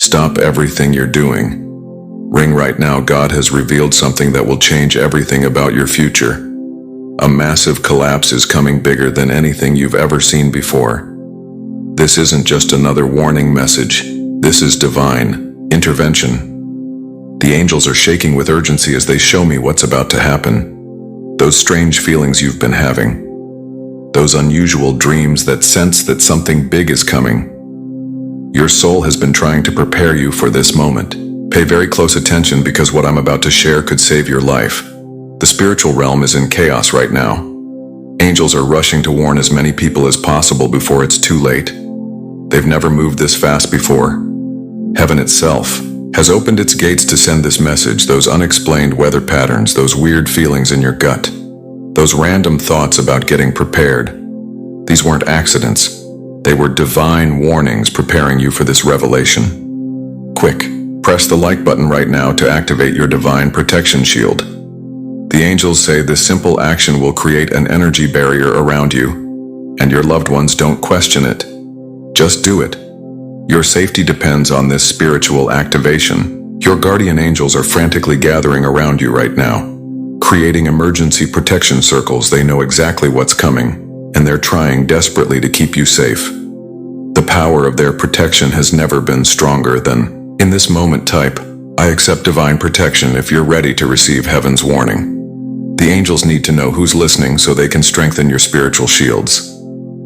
Stop everything you're doing. Ring right now. God has revealed something that will change everything about your future. A massive collapse is coming, bigger than anything you've ever seen before. This isn't just another warning message. This is divine intervention. The angels are shaking with urgency as they show me what's about to happen. Those strange feelings you've been having. Those unusual dreams that sense that something big is coming. Your soul has been trying to prepare you for this moment. Pay very close attention, because what I'm about to share could save your life. The spiritual realm is in chaos right now. Angels are rushing to warn as many people as possible before it's too late. They've never moved this fast before. Heaven itself has opened its gates to send this message. Those unexplained weather patterns, those weird feelings in your gut, those random thoughts about getting prepared. These weren't accidents. They were divine warnings preparing you for this revelation. Quick, press the like button right now to activate your divine protection shield. The angels say this simple action will create an energy barrier around you, and your loved ones. Don't question it. Just do it. Your safety depends on this spiritual activation. Your guardian angels are frantically gathering around you right now, creating emergency protection circles. They know exactly what's coming, and they're trying desperately to keep you safe. The power of their protection has never been stronger than in this moment. Type, I accept divine protection if you're ready to receive heaven's warning. The angels need to know who's listening so they can strengthen your spiritual shields.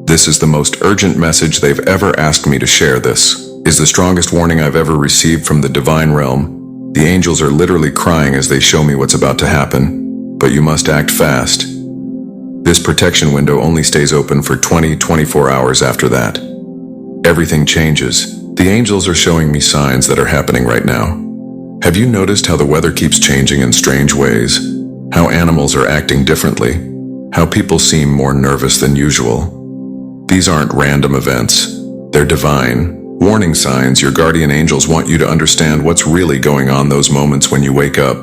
This is the most urgent message they've ever asked me to share. This is the strongest warning I've ever received from the divine realm. The angels are literally crying as they show me what's about to happen, but you must act fast. This protection window only stays open for 24 hours. After that, everything changes. The angels are showing me signs that are happening right now. Have you noticed how the weather keeps changing in strange ways? How animals are acting differently? How people seem more nervous than usual? These aren't random events. They're divine warning signs. Your guardian angels want you to understand what's really going on. Those moments when you wake up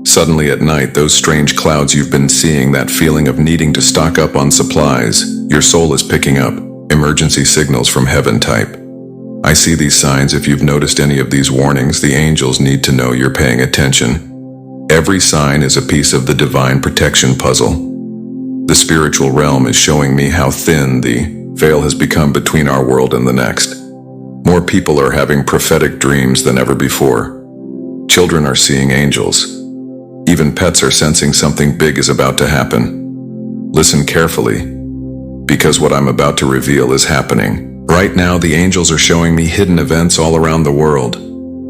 suddenly at night, those strange clouds you've been seeing, that feeling of needing to stock up on supplies, your soul is picking up emergency signals from heaven. Type, I see these signs. If you've noticed any of these warnings, the angels need to know you're paying attention. Every sign is a piece of the divine protection puzzle. The spiritual realm is showing me how thin the veil has become between our world and the next. More people are having prophetic dreams than ever before. Children are seeing angels. Even pets are sensing something big is about to happen. Listen carefully, because what I'm about to reveal is happening. Right now, the angels are showing me hidden events all around the world.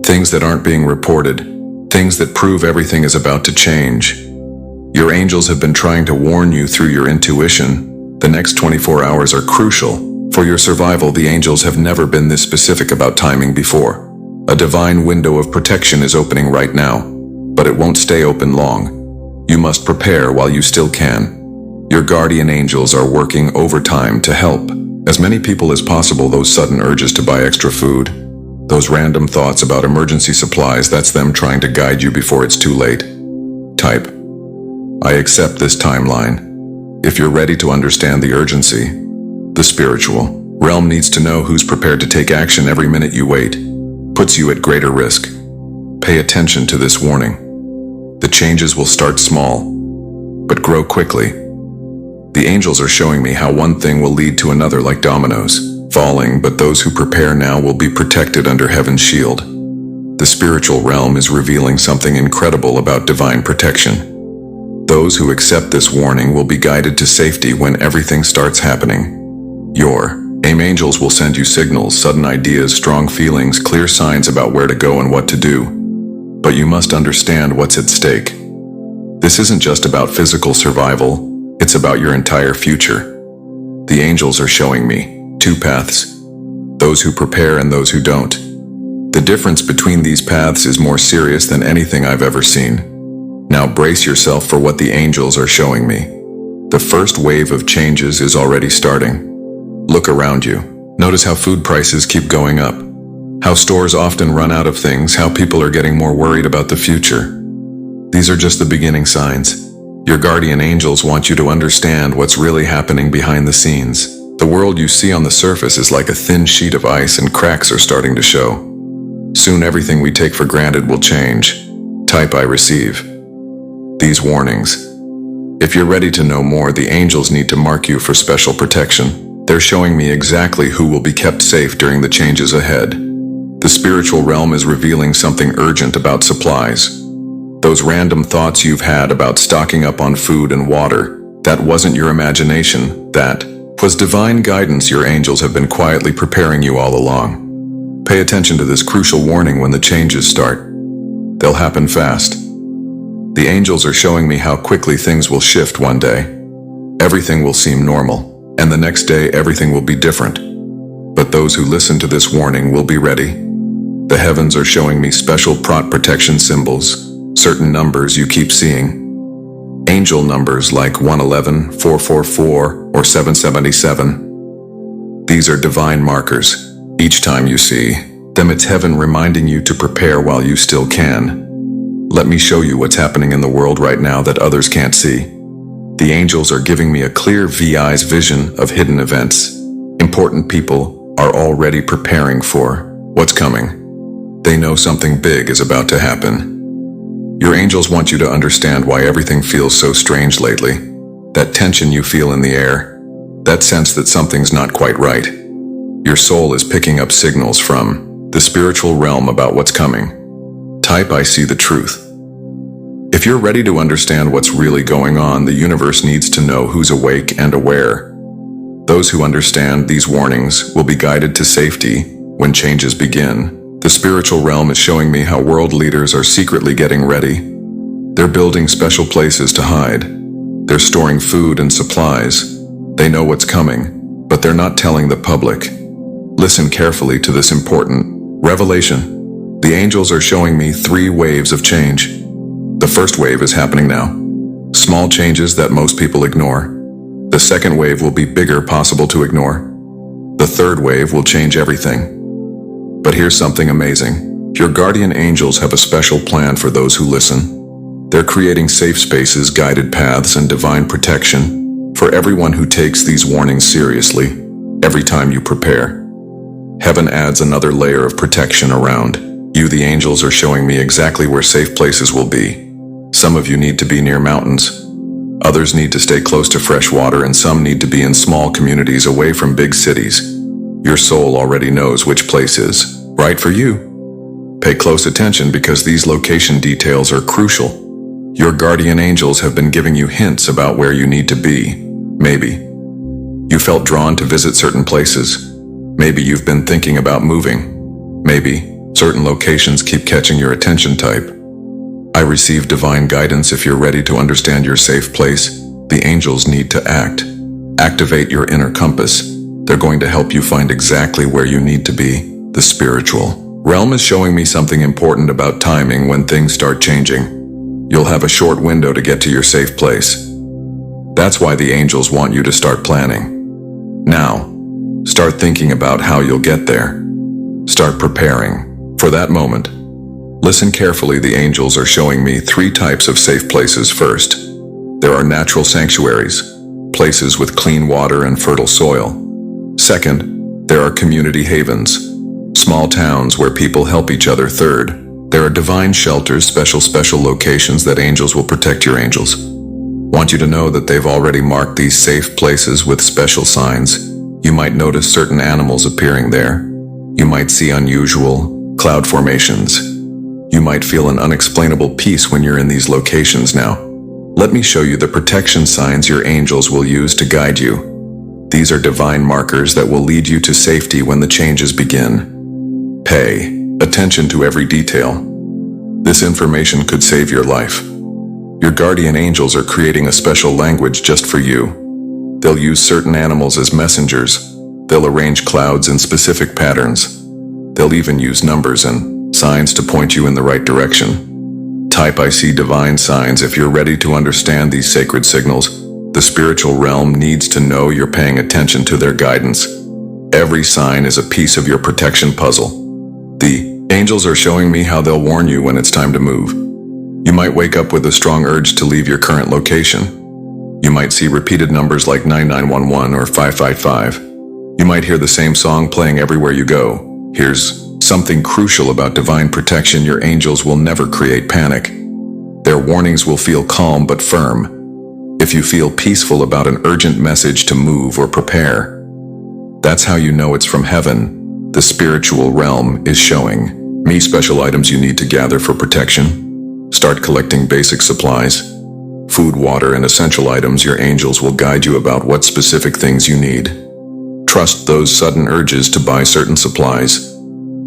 Things that aren't being reported. Things that prove everything is about to change. Your angels have been trying to warn you through your intuition. The next 24 hours are crucial for your survival. The angels have never been this specific about timing before. A divine window of protection is opening right now, but it won't stay open long. You must prepare while you still can. Your guardian angels are working overtime to help as many people as possible. Those sudden urges to buy extra food, those random thoughts about emergency supplies, that's them trying to guide you before it's too late. Type, I accept this timeline. If you're ready to understand the urgency, the spiritual realm needs to know who's prepared to take action. Every minute you wait puts you at greater risk. Pay attention to this warning. The changes will start small, but grow quickly. The angels are showing me how one thing will lead to another, like dominoes falling, but those who prepare now will be protected under heaven's shield. The spiritual realm is revealing something incredible about divine protection. Those who accept this warning will be guided to safety when everything starts happening. Your angels will send you signals, sudden ideas, strong feelings, clear signs about where to go and what to do. But you must understand what's at stake. This isn't just about physical survival, it's about your entire future. The angels are showing me two paths, those who prepare and those who don't. The difference between these paths is more serious than anything I've ever seen. Now brace yourself for what the angels are showing me. The first wave of changes is already starting. Look around you. Notice how food prices keep going up, how stores often run out of things, how people are getting more worried about the future. These are just the beginning signs. Your guardian angels want you to understand what's really happening behind the scenes. The world you see on the surface is like a thin sheet of ice, and cracks are starting to show. Soon everything we take for granted will change. Type I receive these warnings. If you're ready to know more, the angels need to mark you for special protection. They're showing me exactly who will be kept safe during the changes ahead. The spiritual realm is revealing something urgent about supplies. Those random thoughts you've had about stocking up on food and water, that wasn't your imagination, that was divine guidance. Your angels have been quietly preparing you all along. Pay attention to this crucial warning when the changes start. They'll happen fast. The angels are showing me how quickly things will shift one day. Everything will seem normal, and the next day everything will be different. But those who listen to this warning will be ready. The heavens are showing me special protection symbols, certain numbers you keep seeing. Angel numbers like 111, 444, or 777. These are divine markers. Each time you see them, it's heaven reminding you to prepare while you still can. Let me show you what's happening in the world right now that others can't see. The angels are giving me a clear vision of hidden events. Important people are already preparing for what's coming. They know something big is about to happen. Your angels want you to understand why everything feels so strange lately. That tension you feel in the air, that sense that something's not quite right. Your soul is picking up signals from the spiritual realm about what's coming. Type I see the truth. If you're ready to understand what's really going on, the universe needs to know who's awake and aware. Those who understand these warnings will be guided to safety when changes begin. The spiritual realm is showing me how world leaders are secretly getting ready. They're building special places to hide. They're storing food and supplies. They know what's coming, but they're not telling the public. Listen carefully to this important revelation. The angels are showing me 3 waves of change. The first wave is happening now. Small changes that most people ignore. The second wave will be bigger, possible to ignore. The third wave will change everything. But here's something amazing. Your guardian angels have a special plan for those who listen. They're creating safe spaces, guided paths, and divine protection for everyone who takes these warnings seriously. Every time you prepare, heaven adds another layer of protection around you. The angels are showing me exactly where safe places will be. Some of you need to be near mountains. Others need to stay close to fresh water, and some need to be in small communities away from big cities. Your soul already knows which place is right for you. Pay close attention because these location details are crucial. Your guardian angels have been giving you hints about where you need to be. Maybe you felt drawn to visit certain places. Maybe you've been thinking about moving. Maybe certain locations keep catching your attention. Type I receive divine guidance. If you're ready to understand your safe place, the angels need to act. Activate your inner compass. They're going to help you find exactly where you need to be. The spiritual realm is showing me something important about timing. When things start changing, you'll have a short window to get to your safe place. That's why the angels want you to start planning. Now, start thinking about how you'll get there. Start preparing for that moment. Listen carefully. The angels are showing me 3 types of safe places. First, there are natural sanctuaries, places with clean water and fertile soil. Second, there are community havens, small towns where people help each other. Third, there are divine shelters, special locations that angels will protect. Your angels want you to know that they've already marked these safe places with special signs. You might notice certain animals appearing there. You might see unusual cloud formations. You might feel an unexplainable peace when you're in these locations. Now, let me show you the protection signs your angels will use to guide you. These are divine markers that will lead you to safety when the changes begin. Pay attention to every detail. This information could save your life. Your guardian angels are creating a special language just for you. They'll use certain animals as messengers. They'll arrange clouds in specific patterns. They'll even use numbers and signs to point you in the right direction. Type I see divine signs. If you're ready to understand these sacred signals, the spiritual realm needs to know you're paying attention to their guidance. Every sign is a piece of your protection puzzle. The angels are showing me how they'll warn you when it's time to move. You might wake up with a strong urge to leave your current location. You might see repeated numbers like 9911 or 555. You might hear the same song playing everywhere you go. Here's Something crucial about divine protection: your angels will never create panic. Their warnings will feel calm but firm. If you feel peaceful about an urgent message to move or prepare, that's how you know it's from heaven. The spiritual realm is showing me special items you need to gather for protection. Start collecting basic supplies, food, water, and essential items. Your angels will guide you about what specific things you need. Trust those sudden urges to buy certain supplies.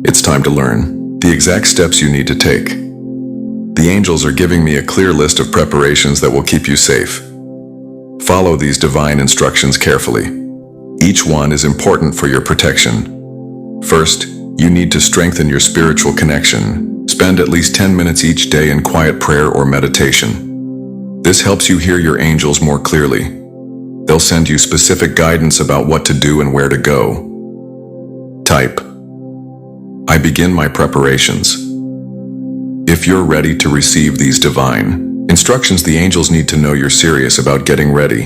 It's time to learn the exact steps you need to take. The angels are giving me a clear list of preparations that will keep you safe. Follow these divine instructions carefully. Each one is important for your protection. First, you need to strengthen your spiritual connection. Spend at least 10 minutes each day in quiet prayer or meditation. This helps you hear your angels more clearly. They'll send you specific guidance about what to do and where to go. Type: I begin my preparations. If you're ready to receive these divine instructions, the angels need to know you're serious about getting ready.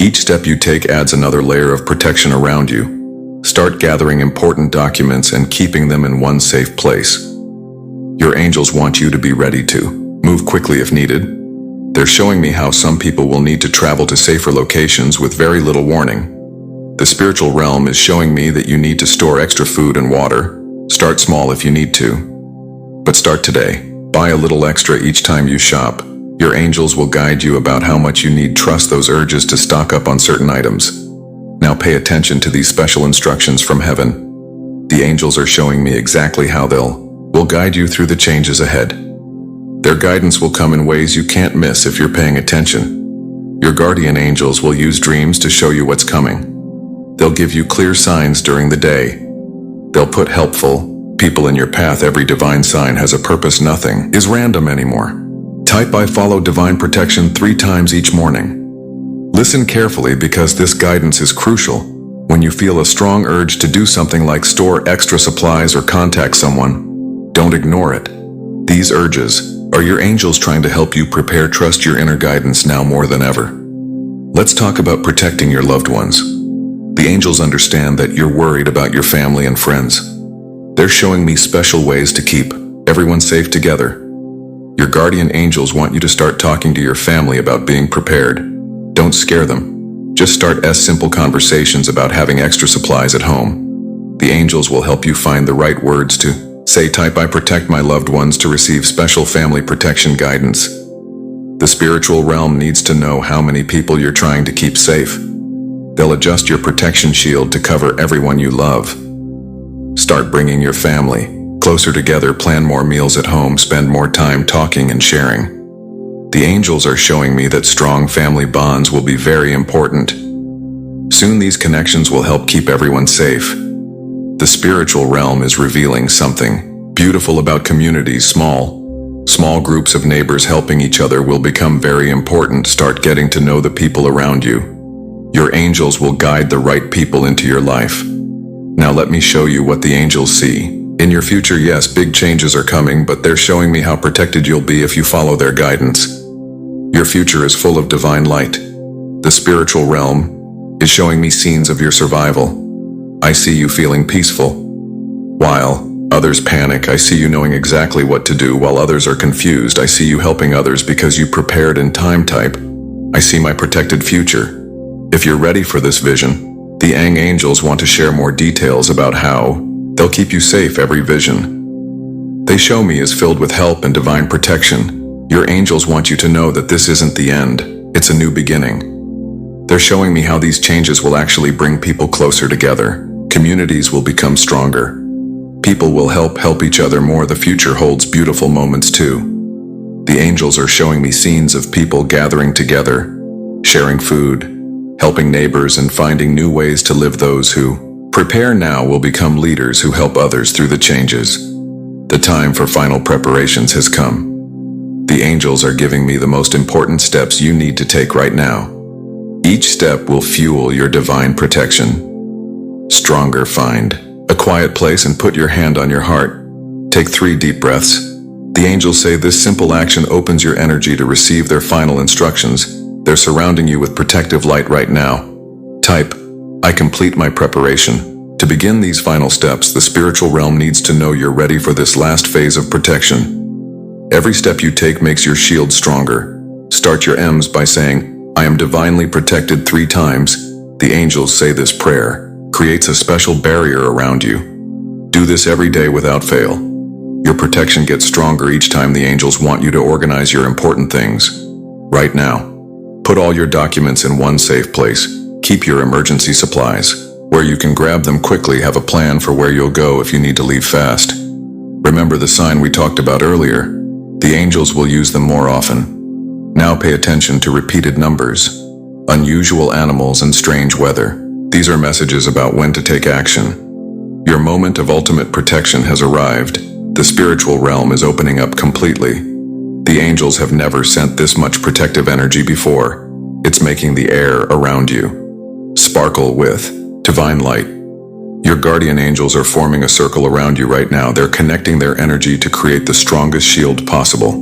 Each step you take adds another layer of protection around you. Start gathering important documents and keeping them in one safe place. Your angels want you to be ready to move quickly if needed. They're showing me how some people will need to travel to safer locations with very little warning. The spiritual realm is showing me that you need to store extra food and water. Start small if you need to, but start today. Buy a little extra each time you shop. Your angels will guide you about how much you need. Trust those urges to stock up on certain items. Now pay attention to these special instructions from heaven. The angels are showing me exactly how will guide you through the changes ahead. Their guidance will come in ways you can't miss if you're paying attention. Your guardian angels will use dreams to show you what's coming. They'll give you clear signs during the day. They'll put helpful people in your path. Every divine sign has a purpose. Nothing is random anymore. Type: I follow divine protection 3 times each morning. Listen carefully because this guidance is crucial. When you feel a strong urge to do something like store extra supplies or contact someone, don't ignore it. These urges are your angels trying to help you prepare. Trust your inner guidance now more than ever. Let's talk about protecting your loved ones. The angels understand that you're worried about your family and friends. They're showing me special ways to keep everyone safe together. Your guardian angels want you to start talking to your family about being prepared. Don't scare them. Just start simple conversations about having extra supplies at home. The angels will help you find the right words to say. Type: I protect my loved ones to receive special family protection guidance. The spiritual realm needs to know how many people you're trying to keep safe. They'll adjust your protection shield to cover everyone you love. Start bringing your family closer together. Plan more meals at home. Spend more time talking and sharing. The angels are showing me that strong family bonds will be very important. Soon these connections will help keep everyone safe. The spiritual realm is revealing something beautiful about communities. Small groups of neighbors helping each other will become very important. Start getting to know the people around you. Your angels will guide the right people into your life. Now let me show you what the angels see in your future. Yes, big changes are coming, but they're showing me how protected you'll be if you follow their guidance. Your future is full of divine light. The spiritual realm is showing me scenes of your survival. I see you feeling peaceful while others panic. I see you knowing exactly what to do while others are confused. I see you helping others because you prepared in time. Type: I see my protected future. If you're ready for this vision, the angels want to share more details about how they'll keep you safe. Every vision they show me is filled with help and divine protection. Your angels want you to know that this isn't the end, it's a new beginning. They're showing me how these changes will actually bring people closer together. Communities will become stronger. People will help each other more. The future holds beautiful moments too. The angels are showing me scenes of people gathering together, sharing food, helping neighbors, and finding new ways to live. Those who prepare now will become leaders who help others through the changes. The time for final preparations has come. The angels are giving me the most important steps you need to take right now. Each step will fuel your divine protection. Stronger. Find a quiet place and put your hand on your heart. Take 3 deep breaths. The angels say this simple action opens your energy to receive their final instructions. They're surrounding you with protective light right now. Type: I complete my preparation To begin these final steps, the spiritual realm needs to know you're ready for this last phase of protection. Every step you take makes your shield stronger. Start your M's by saying, I am divinely protected 3 times. The angels say this prayer creates a special barrier around you. Do this every day without fail. Your protection gets stronger each time the angels want you to organize your important things. Right now, put all your documents in one safe place. Keep your emergency supplies where you can grab them quickly. Have a plan for where you'll go if you need to leave fast. Remember the sign we talked about earlier. The angels will use them more often. Now pay attention to repeated numbers, unusual animals, and strange weather. These are messages about when to take action. Your moment of ultimate protection has arrived. The spiritual realm is opening up completely. The angels have never sent this much protective energy before. It's making the air around you sparkle with divine light. Your guardian angels are forming a circle around you right now. They're connecting their energy to create the strongest shield possible.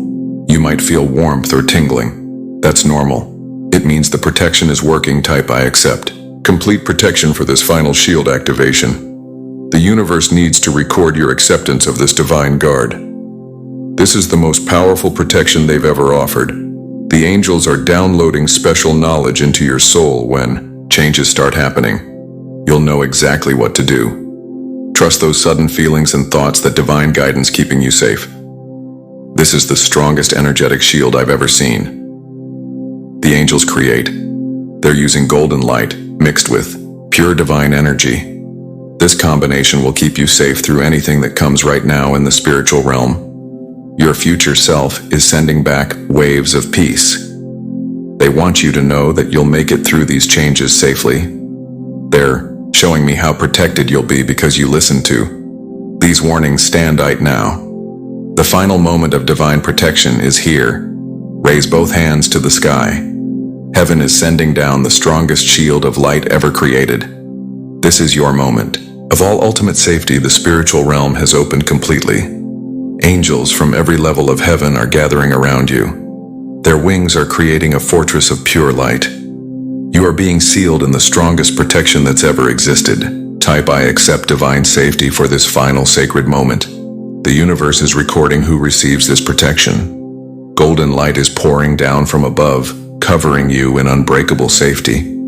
You might feel warmth or tingling. That's normal. It means the protection is working. Type I accept. Complete protection for this final shield activation. The universe needs to record your acceptance of this divine guard. This is the most powerful protection they've ever offered. The angels are downloading special knowledge into your soul. When changes start happening, you'll know exactly what to do. Trust those sudden feelings and thoughts, that divine guidance keeping you safe. This is the strongest energetic shield I've ever seen. The angels create. They're using golden light mixed with pure divine energy. This combination will keep you safe through anything that comes right now in the spiritual realm. Your future self is sending back waves of peace. They want you to know that you'll make it through these changes safely. They're showing me how protected you'll be because you listen to these warnings. Stand right now. The final moment of divine protection is here. Raise both hands to the sky. Heaven is sending down the strongest shield of light ever created. This is your moment of all ultimate safety. The spiritual realm has opened completely. Angels from every level of heaven are gathering around you. Their wings are creating a fortress of pure light. You are being sealed in the strongest protection that's ever existed. Type I accept divine safety for this final sacred moment. The universe is recording who receives this protection. Golden light is pouring down from above, covering you in unbreakable safety.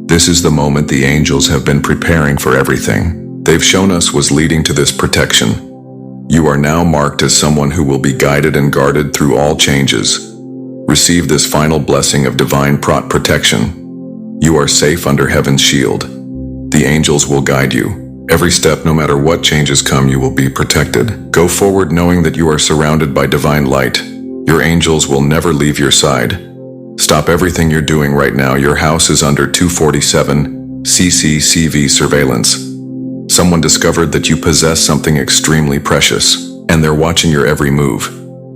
This is the moment the angels have been preparing for. Everything they've shown us was leading to this protection. You are now marked as someone who will be guided and guarded through all changes. Receive this final blessing of divine protection. You are safe under heaven's shield. The angels will guide you. Every step, no matter what changes come, you will be protected. Go forward knowing that you are surrounded by divine light. Your angels will never leave your side. Stop everything you're doing right now. Your house is under 247 CCCV surveillance. Someone discovered that you possess something extremely precious, and they're watching your every move.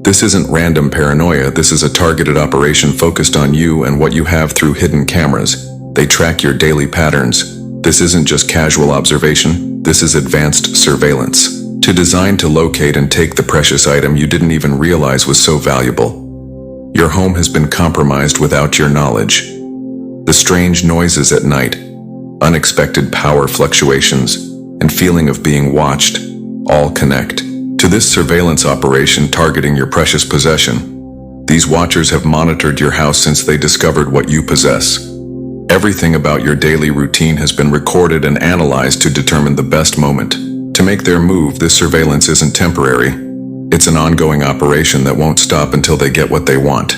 This isn't random paranoia. This is a targeted operation focused on you and what you have through hidden cameras. They track your daily patterns. This isn't just casual observation. This is advanced surveillance, designed to locate and take the precious item you didn't even realize was so valuable. Your home has been compromised without your knowledge. The strange noises at night, unexpected power fluctuations, and feeling of being watched all connect to this surveillance operation targeting your precious possession. These watchers have monitored your house since they discovered what you possess. Everything about your daily routine has been recorded and analyzed to determine the best moment to make their move. This surveillance isn't temporary. It's an ongoing operation that won't stop until they get what they want.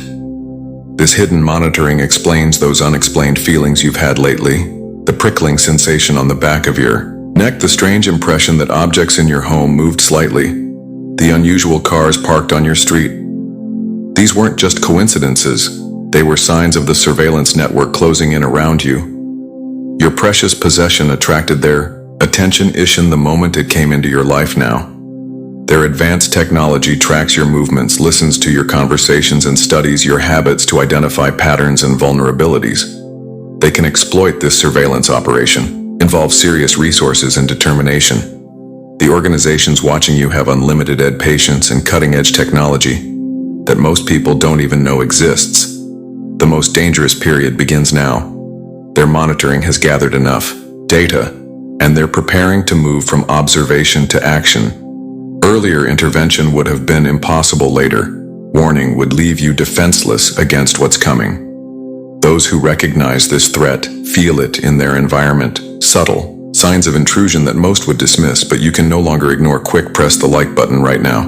This hidden monitoring explains those unexplained feelings you've had lately, the prickling sensation on the back of your neck, the strange impression that objects in your home moved slightly, the unusual cars parked on your street. These weren't just coincidences. They were signs of the surveillance network closing in around you. Your precious possession attracted their attention in the moment it came into your life now. Their advanced technology tracks your movements, listens to your conversations, and studies your habits to identify patterns and vulnerabilities. They can exploit this surveillance operation, involve serious resources and determination. The organizations watching you have unlimited patience and cutting-edge technology that most people don't even know exists. The most dangerous period begins now. Their monitoring has gathered enough data and they're preparing to move from observation to action. Earlier intervention would have been impossible later. Warning would leave you defenseless against what's coming. Those who recognize this threat feel it in their environment, subtle signs of intrusion that most would dismiss, but you can no longer ignore. Quick, press the like button right now.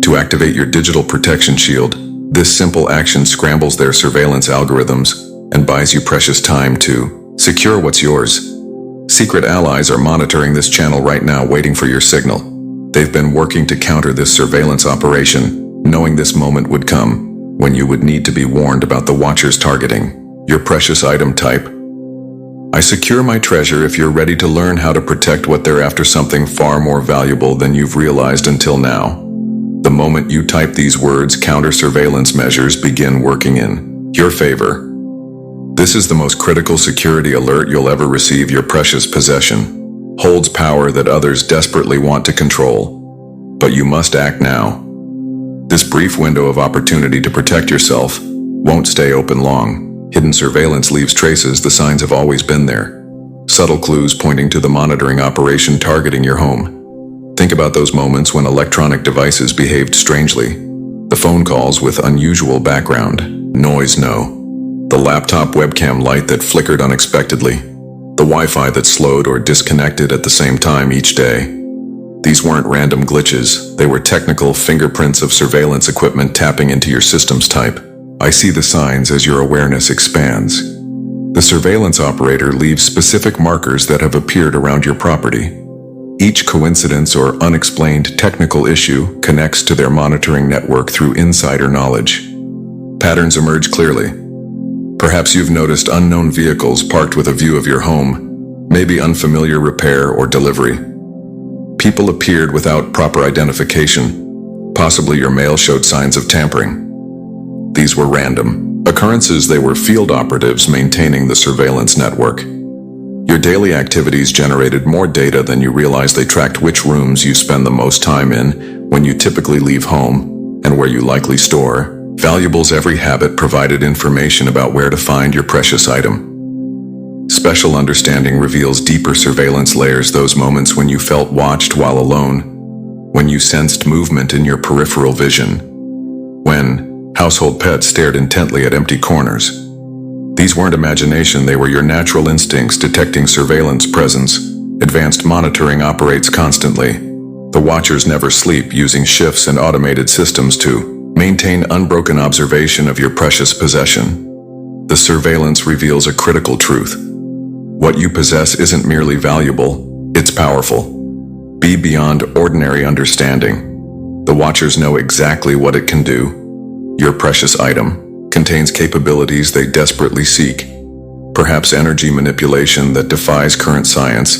To activate your digital protection shield, this simple action scrambles their surveillance algorithms and buys you precious time to secure what's yours. Secret allies are monitoring this channel right now, waiting for your signal. They've been working to counter this surveillance operation, knowing this moment would come when you would need to be warned about the Watchers targeting your precious item type. I secure my treasure if you're ready to learn how to protect what they're after, something far more valuable than you've realized until now. The moment you type these words, counter-surveillance measures begin working in your favor. This is the most critical security alert you'll ever receive. Your precious possession holds power that others desperately want to control, but you must act now. This brief window of opportunity to protect yourself won't stay open long. Hidden surveillance leaves traces. The signs have always been there. Subtle clues pointing to the monitoring operation targeting your home. Think about those moments when electronic devices behaved strangely. The phone calls with unusual background noise, the laptop webcam light that flickered unexpectedly, the Wi-Fi that slowed or disconnected at the same time each day. These weren't random glitches, they were technical fingerprints of surveillance equipment tapping into your system's type. I see the signs as your awareness expands. The surveillance operator leaves specific markers that have appeared around your property. Each coincidence or unexplained technical issue connects to their monitoring network through insider knowledge. Patterns emerge clearly. Perhaps you've noticed unknown vehicles parked with a view of your home, maybe unfamiliar repair or delivery. People appeared without proper identification. Possibly your mail showed signs of tampering. These were random occurrences. They were field operatives maintaining the surveillance network. Your daily activities generated more data than you realized. They tracked which rooms you spend the most time in, when you typically leave home, and where you likely store valuables. Every habit provided information about where to find your precious item. Special understanding reveals deeper surveillance layers, those moments when you felt watched while alone, when you sensed movement in your peripheral vision, when household pets stared intently at empty corners. These weren't imagination, they were your natural instincts detecting surveillance presence. Advanced monitoring operates constantly. The Watchers never sleep, using shifts and automated systems to maintain unbroken observation of your precious possession. The surveillance reveals a critical truth. What you possess isn't merely valuable, it's powerful. Be beyond ordinary understanding. The Watchers know exactly what it can do. Your precious item contains capabilities they desperately seek. Perhaps energy manipulation that defies current science,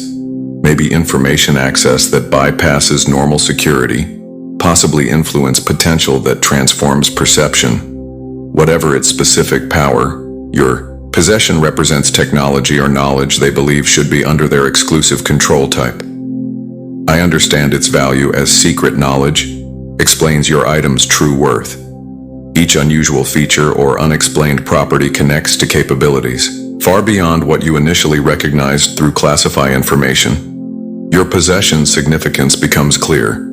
maybe information access that bypasses normal security, possibly influence potential that transforms perception. Whatever its specific power, your possession represents technology or knowledge they believe should be under their exclusive control type. I understand its value as secret knowledge explains your item's true worth. Each unusual feature or unexplained property connects to capabilities far beyond what you initially recognized through classified information. Your possession's significance becomes clear.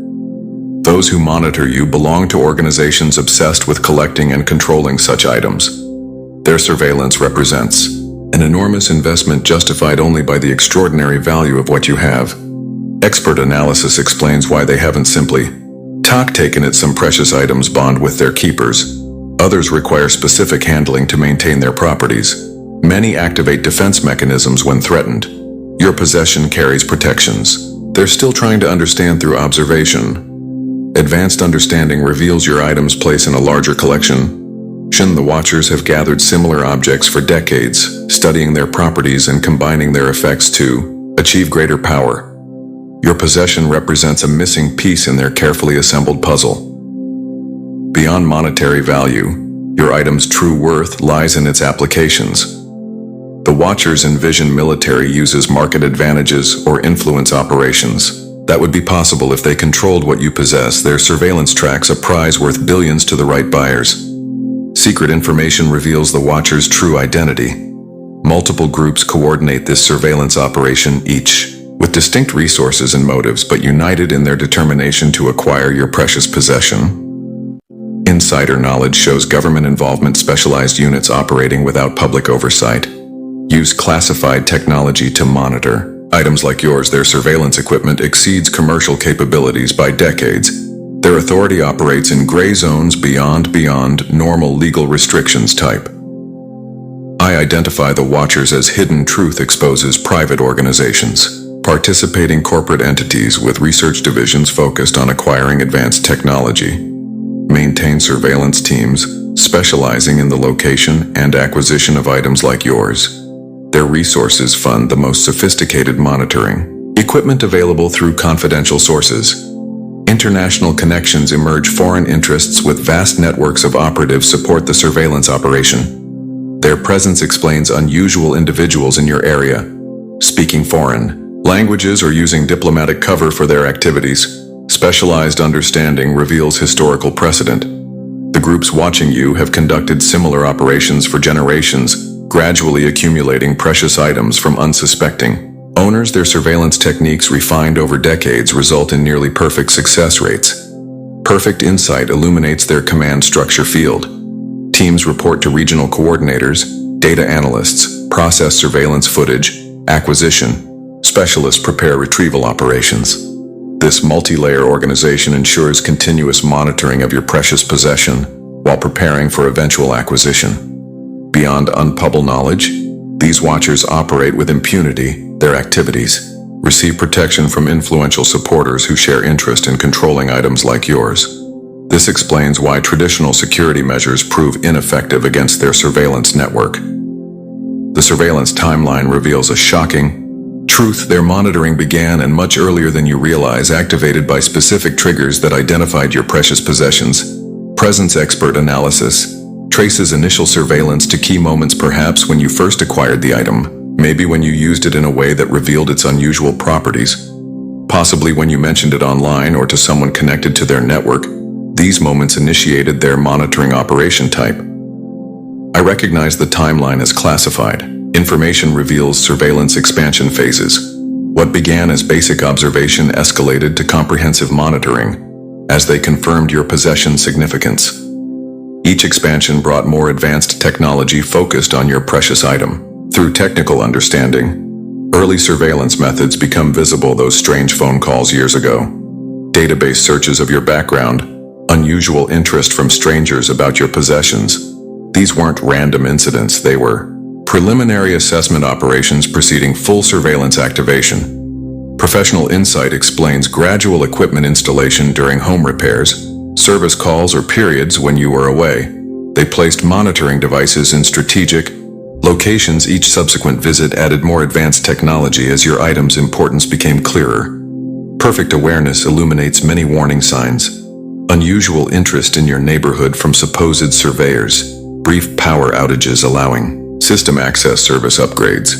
Those who monitor you belong to organizations obsessed with collecting and controlling such items. Their surveillance represents an enormous investment justified only by the extraordinary value of what you have. Expert analysis explains why they haven't simply taken it. Some precious items bond with their keepers. Others require specific handling to maintain their properties. Many activate defense mechanisms when threatened. Your possession carries protections they're still trying to understand through observation. Advanced understanding reveals your item's place in a larger collection. The Watchers have gathered similar objects for decades, studying their properties and combining their effects to achieve greater power. Your possession represents a missing piece in their carefully assembled puzzle. Beyond monetary value, your item's true worth lies in its applications. The Watchers envision military uses market advantages or influence operations. That would be possible if they controlled what you possess. Their surveillance tracks a prize worth billions to the right buyers. Secret information reveals the Watchers' true identity. Multiple groups coordinate this surveillance operation, each with distinct resources and motives but united in their determination to acquire your precious possession. Insider knowledge shows government involvement, specialized units operating without public oversight. Use classified technology to monitor items like yours. Their surveillance equipment exceeds commercial capabilities by decades. Their authority operates in gray zones beyond normal legal restrictions type. I identify the Watchers as hidden truth exposes private organizations, participating corporate entities with research divisions focused on acquiring advanced technology. Maintain surveillance teams specializing in the location and acquisition of items like yours. Their resources fund the most sophisticated monitoring equipment available through confidential sources. International connections emerge. Foreign interests with vast networks of operatives support the surveillance operation. Their presence explains unusual individuals in your area, speaking foreign languages or using diplomatic cover for their activities. Specialized understanding reveals historical precedent. The groups watching you have conducted similar operations for generations, gradually accumulating precious items from unsuspecting owners. Their surveillance techniques, refined over decades, result in nearly perfect success rates. Perfect insight illuminates their command structure field. Teams report to regional coordinators, data analysts process surveillance footage, acquisition specialists prepare retrieval operations. This multi-layer organization ensures continuous monitoring of your precious possession while preparing for eventual acquisition. Beyond unpublished knowledge, these watchers operate with impunity. Their activities receive protection from influential supporters who share interest in controlling items like yours. This explains why traditional security measures prove ineffective against their surveillance network. The surveillance timeline reveals a shocking truth. Their monitoring began and much earlier than you realize, activated by specific triggers that identified your precious possessions. Presence expert analysis traces initial surveillance to key moments, perhaps when you first acquired the item, maybe when you used it in a way that revealed its unusual properties, possibly when you mentioned it online or to someone connected to their network. These moments initiated their monitoring operation type. I recognize the timeline as classified. Information reveals surveillance expansion phases. What began as basic observation escalated to comprehensive monitoring as they confirmed your possession's significance. Each expansion brought more advanced technology focused on your precious item. Through technical understanding, early surveillance methods become visible. Those strange phone calls years ago, database searches of your background, unusual interest from strangers about your possessions. These weren't random incidents, they were preliminary assessment operations preceding full surveillance activation. Professional insight explains gradual equipment installation during home repairs, service calls, or periods when you were away. They placed monitoring devices in strategic locations. Each subsequent visit added more advanced technology as your item's importance became clearer. Perfect awareness illuminates many warning signs. Unusual interest in your neighborhood from supposed surveyors. Brief power outages allowing system access service upgrades.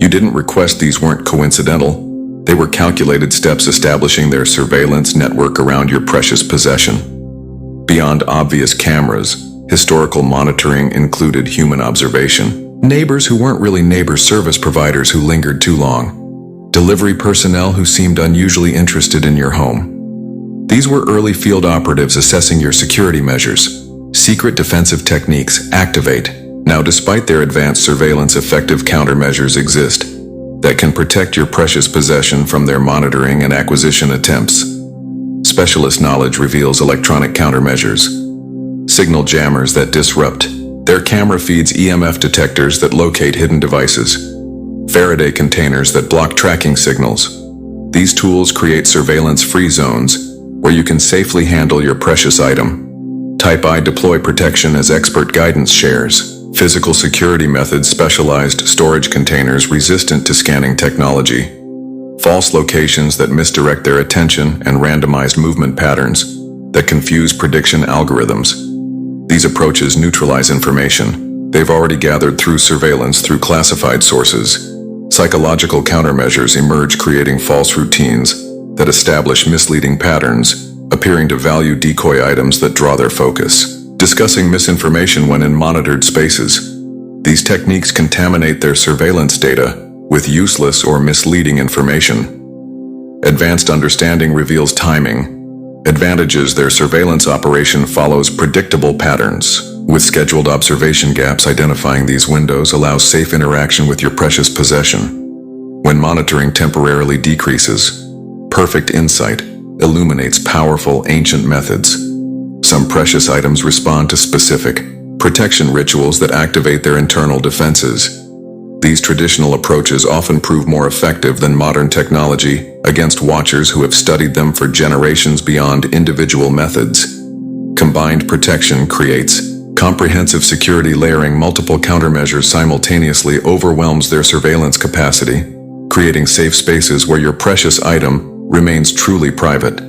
You didn't request these, weren't coincidental. They were calculated steps establishing their surveillance network around your precious possession. Beyond obvious cameras, historical monitoring included human observation. Neighbors who weren't really neighbors, service providers who lingered too long, delivery personnel who seemed unusually interested in your home. These were early field operatives assessing your security measures. Secret defensive techniques activate. Now, despite their advanced surveillance, effective countermeasures exist that can protect your precious possession from their monitoring and acquisition attempts. Specialist knowledge reveals electronic countermeasures. Signal jammers that disrupt. Their camera feeds EMF detectors that locate hidden devices. Faraday containers that block tracking signals. These tools create surveillance-free zones where you can safely handle your precious item. Type I deploy protection as expert guidance shares. Physical security methods, specialized storage containers resistant to scanning technology. False locations that misdirect their attention, and randomized movement patterns that confuse prediction algorithms. These approaches neutralize information they've already gathered through surveillance through classified sources. Psychological countermeasures emerge, creating false routines that establish misleading patterns, appearing to value decoy items that draw their focus. Discussing misinformation when in monitored spaces. These techniques contaminate their surveillance data with useless or misleading information. Advanced understanding reveals timing. Advantages: their surveillance operation follows predictable patterns, with scheduled observation gaps. Identifying these windows allows safe interaction with your precious possession. When monitoring temporarily decreases, perfect insight illuminates powerful ancient methods. Some precious items respond to specific protection rituals that activate their internal defenses. These traditional approaches often prove more effective than modern technology against watchers who have studied them for generations beyond individual methods. Combined protection creates comprehensive security. Layering multiple countermeasures simultaneously overwhelms their surveillance capacity, creating safe spaces where your precious item remains truly private.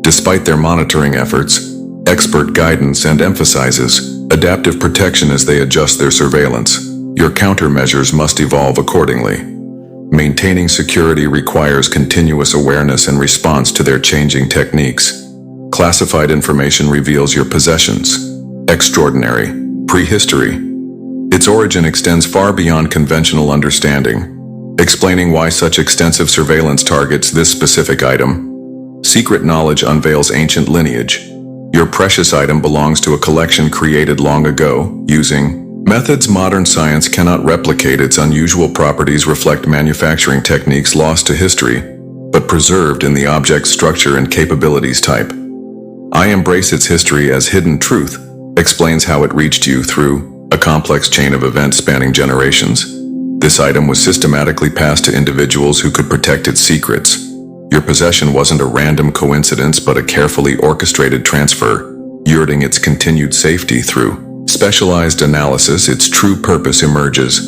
Despite their monitoring efforts, expert guidance and emphasizes adaptive protection as they adjust their surveillance. Your countermeasures must evolve accordingly. Maintaining security requires continuous awareness and response to their changing techniques. Classified information reveals your possessions. Extraordinary. Prehistory. Its origin extends far beyond conventional understanding, explaining why such extensive surveillance targets this specific item. Secret knowledge unveils ancient lineage. Your precious item belongs to a collection created long ago, using methods modern science cannot replicate. Its unusual properties reflect manufacturing techniques lost to history, but preserved in the object's structure and capabilities type. I embrace its history as hidden truth, explains how it reached you through a complex chain of events spanning generations. This item was systematically passed to individuals who could protect its secrets. Your possession wasn't a random coincidence, but a carefully orchestrated transfer, yielding its continued safety through specialized analysis. Its true purpose emerges.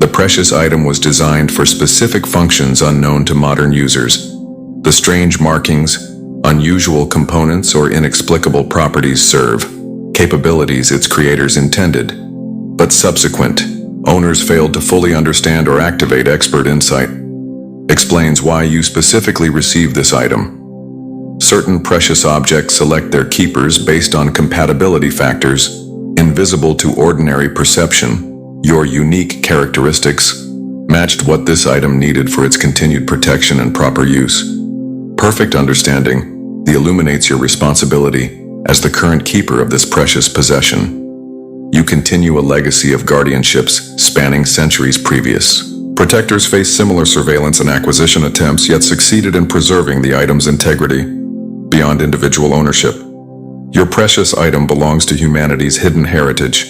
The precious item was designed for specific functions unknown to modern users. The strange markings, unusual components, or inexplicable properties serve capabilities its creators intended, but subsequent owners failed to fully understand or activate. Expert insight explains why you specifically received this item. Certain precious objects select their keepers based on compatibility factors invisible to ordinary perception. Your unique characteristics matched what this item needed for its continued protection and proper use. Perfect understanding illuminates your responsibility as the current keeper of this precious possession. You continue a legacy of guardianships spanning centuries previous. Protectors face similar surveillance and acquisition attempts, yet succeeded in preserving the item's integrity beyond individual ownership. Your precious item belongs to humanity's hidden heritage.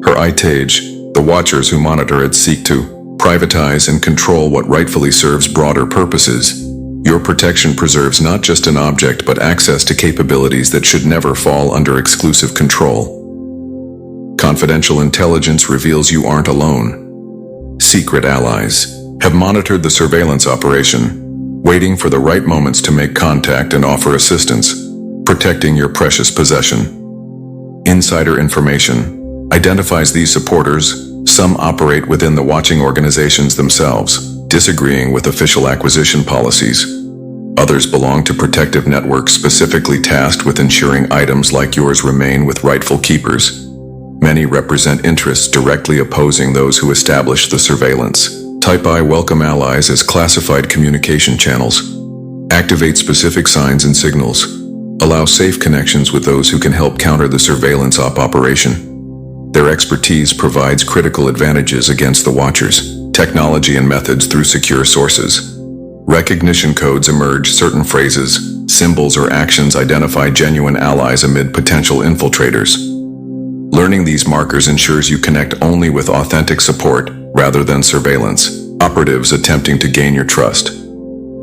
Her itage, the watchers who monitor it seek to privatize and control what rightfully serves broader purposes. Your protection preserves not just an object but access to capabilities that should never fall under exclusive control. Confidential intelligence reveals you aren't alone. Secret allies have monitored the surveillance operation, waiting for the right moments to make contact and offer assistance, protecting your precious possession. Insider information identifies these supporters. Some operate within the watching organizations themselves, disagreeing with official acquisition policies. Others belong to protective networks specifically tasked with ensuring items like yours remain with rightful keepers. Many represent interests directly opposing those who established the surveillance. Type I welcome allies as classified communication channels. Activate specific signs and signals. Allow safe connections with those who can help counter the surveillance operation. Their expertise provides critical advantages against the watchers. Technology and methods through secure sources. Recognition codes emerge. Certain phrases, symbols, or actions identify genuine allies amid potential infiltrators. Learning these markers ensures you connect only with authentic support rather than surveillance operatives attempting to gain your trust.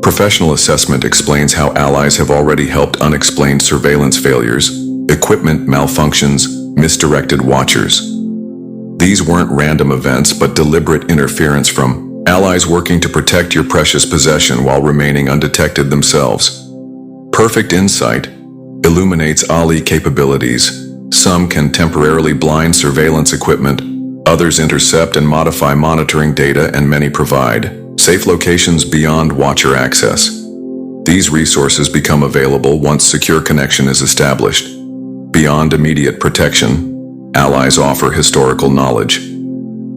Professional assessment explains how allies have already helped unexplained surveillance failures, equipment malfunctions, misdirected watchers. These weren't random events but deliberate interference from allies working to protect your precious possession while remaining undetected themselves. Perfect insight illuminates ally capabilities. Some can temporarily blind surveillance equipment, others intercept and modify monitoring data, and many provide safe locations beyond watcher access. These resources become available once secure connection is established. Beyond immediate protection, allies offer historical knowledge.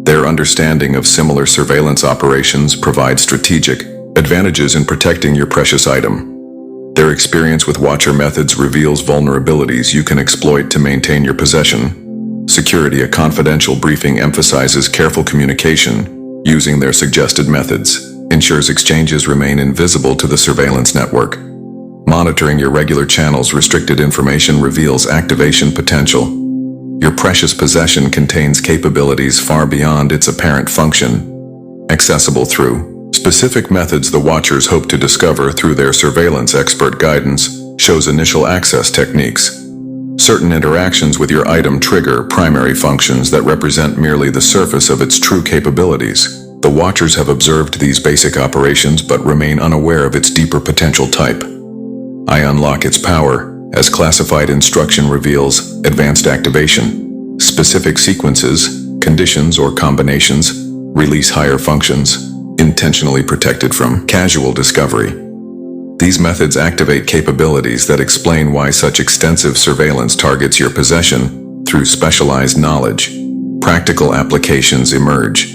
Their understanding of similar surveillance operations provides strategic Advantages in protecting your precious item. Their experience with Watcher methods reveals vulnerabilities you can exploit to maintain your possession. Security. A confidential briefing emphasizes careful communication using their suggested methods, ensures exchanges remain invisible to the surveillance network. Monitoring your regular channels. Restricted information reveals activation potential. Your precious possession contains capabilities far beyond its apparent function. Accessible through specific methods. The Watchers hope to discover through their surveillance. Expert guidance shows initial access techniques. Certain interactions with your item trigger primary functions that represent merely the surface of its true capabilities. The Watchers have observed these basic operations but remain unaware of its deeper potential type. I unlock its power, as classified instruction reveals advanced activation. Specific sequences, conditions, or combinations release higher functions, intentionally protected from casual discovery. These methods activate capabilities that explain why such extensive surveillance targets your possession through specialized knowledge. Practical applications emerge.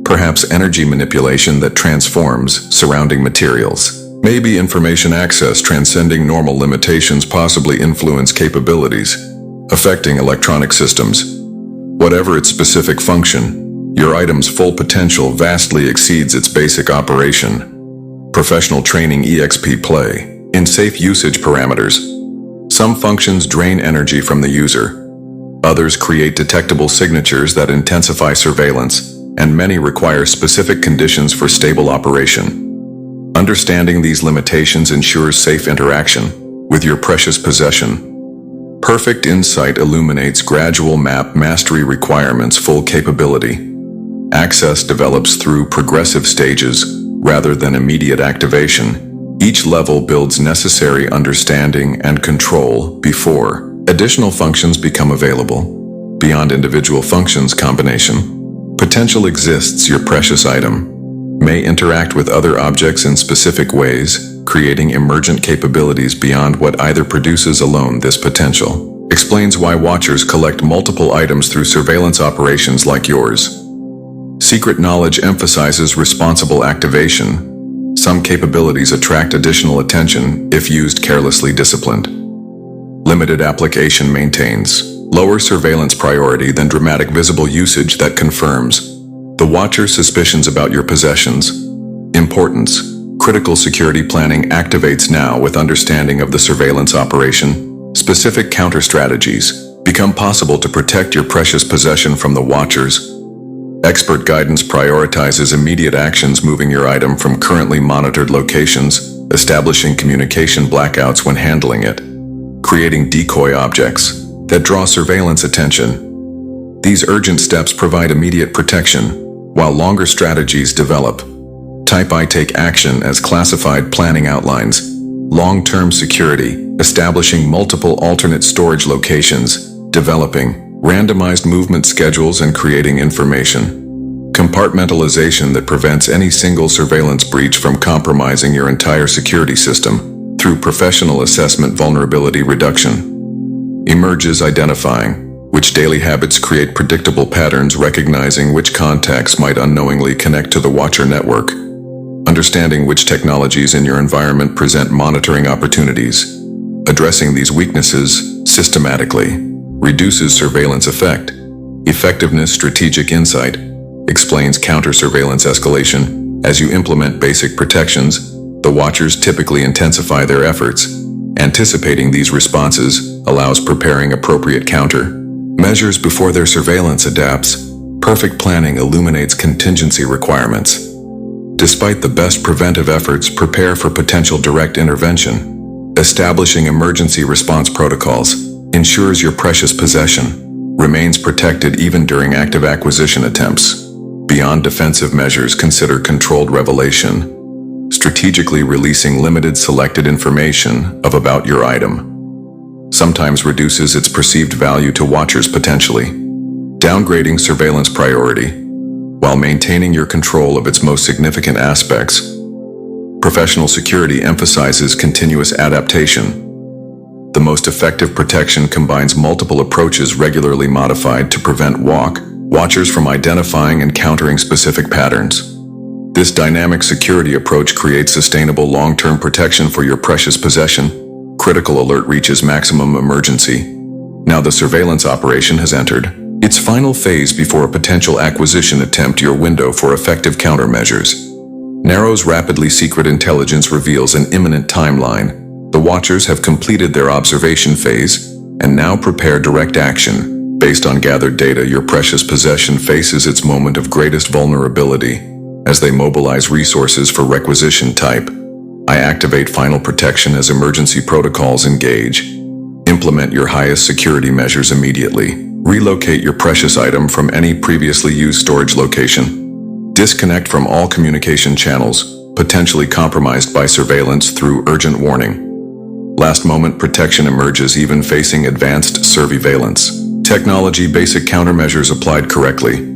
Perhaps energy manipulation that transforms surrounding materials. Maybe information access transcending normal limitations possibly influence capabilities, affecting electronic systems. Whatever its specific function, your item's full potential vastly exceeds its basic operation. Professional training. EXP play. In safe usage parameters. Some functions drain energy from the user. Others create detectable signatures that intensify surveillance, and many require specific conditions for stable operation. Understanding these limitations ensures safe interaction with your precious possession. Perfect insight illuminates gradual map mastery requirements. Full capability. Access develops through progressive stages rather than immediate activation. Each level builds necessary understanding and control before additional functions become available. Beyond individual functions combination, potential exists. Your precious item may interact with other objects in specific ways, creating emergent capabilities beyond what either produces alone. This potential explains why Watchers collect multiple items through surveillance operations like yours. Secret knowledge emphasizes responsible activation. Some capabilities attract additional attention if used carelessly. Disciplined. Limited application maintains lower surveillance priority than dramatic visible usage that confirms the Watcher's suspicions about your possessions. Importance. Critical security planning activates now with understanding of the surveillance operation. Specific counter strategies become possible to protect your precious possession from the Watchers. Expert guidance prioritizes immediate actions, moving your item from currently monitored locations, establishing communication blackouts when handling it, creating decoy objects that draw surveillance attention. These urgent steps provide immediate protection, while longer strategies develop. Type I take action as classified planning outlines. Long-term security, establishing multiple alternate storage locations, developing randomized movement schedules and creating information. Compartmentalization that prevents any single surveillance breach from compromising your entire security system through professional assessment. Vulnerability reduction emerges, identifying which daily habits create predictable patterns, recognizing which contacts might unknowingly connect to the Watcher network, understanding which technologies in your environment present monitoring opportunities. Addressing these weaknesses systematically reduces surveillance effect. Effectiveness. Strategic insight explains counter-surveillance escalation. As you implement basic protections, the Watchers typically intensify their efforts. Anticipating these responses allows preparing appropriate counter measures before their surveillance adapts. Perfect planning illuminates contingency requirements. Despite the best preventive efforts, prepare for potential direct intervention. Establishing emergency response protocols ensures your precious possession remains protected even during active acquisition attempts. Beyond defensive measures, consider controlled revelation, strategically releasing limited selected information about your item. Sometimes reduces its perceived value to Watchers potentially. Downgrading surveillance priority, while maintaining your control of its most significant aspects. Professional security emphasizes continuous adaptation. The most effective protection combines multiple approaches regularly modified to prevent Watchers from identifying and countering specific patterns. This dynamic security approach creates sustainable long-term protection for your precious possession. Critical alert reaches maximum emergency. Now the surveillance operation has entered its final phase before a potential acquisition attempt. Your window for effective countermeasures narrows rapidly. Secret intelligence reveals an imminent timeline. The Watchers have completed their observation phase and now prepare direct action. Based on gathered data, your precious possession faces its moment of greatest vulnerability. As they mobilize resources for requisition type, I activate final protection as emergency protocols engage. Implement your highest security measures immediately. Relocate your precious item from any previously used storage location. Disconnect from all communication channels potentially compromised by surveillance through urgent warning. Last moment protection emerges even facing advanced surveillance technology. Basic countermeasures applied correctly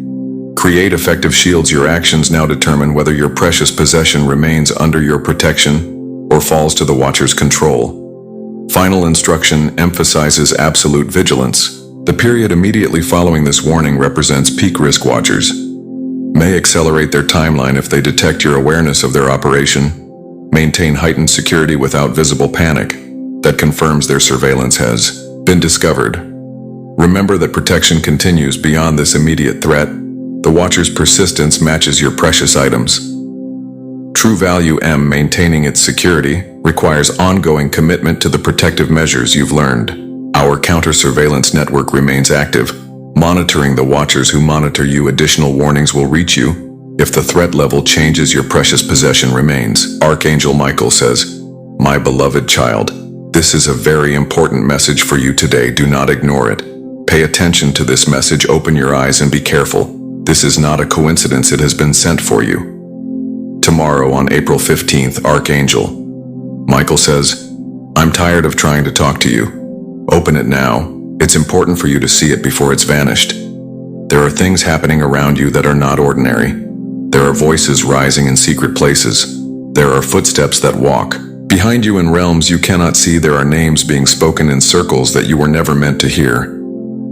create effective shields. Your actions now determine whether your precious possession remains under your protection or falls to the Watcher's control. Final instruction emphasizes absolute vigilance. The period immediately following this warning represents peak risk. Watchers may accelerate their timeline if they detect your awareness of their operation. Maintain heightened security without visible panic that confirms their surveillance has been discovered. Remember that protection continues beyond this immediate threat. The Watcher's persistence matches your precious items' true value. Maintaining its security requires ongoing commitment to the protective measures you've learned. Our counter-surveillance network remains active, monitoring the Watchers who monitor you. Additional warnings will reach you if the threat level changes. Your precious possession remains. Archangel Michael says, "My beloved child, this is a very important message for you today. Do not ignore it. Pay attention to this message. Open your eyes and be careful. This is not a coincidence. It has been sent for you." Tomorrow on April 15th, Archangel Michael says, "I'm tired of trying to talk to you. Open it now. It's important for you to see it before it's vanished. There are things happening around you that are not ordinary. There are voices rising in secret places. There are footsteps that walk behind you in realms you cannot see. There are names being spoken in circles that you were never meant to hear.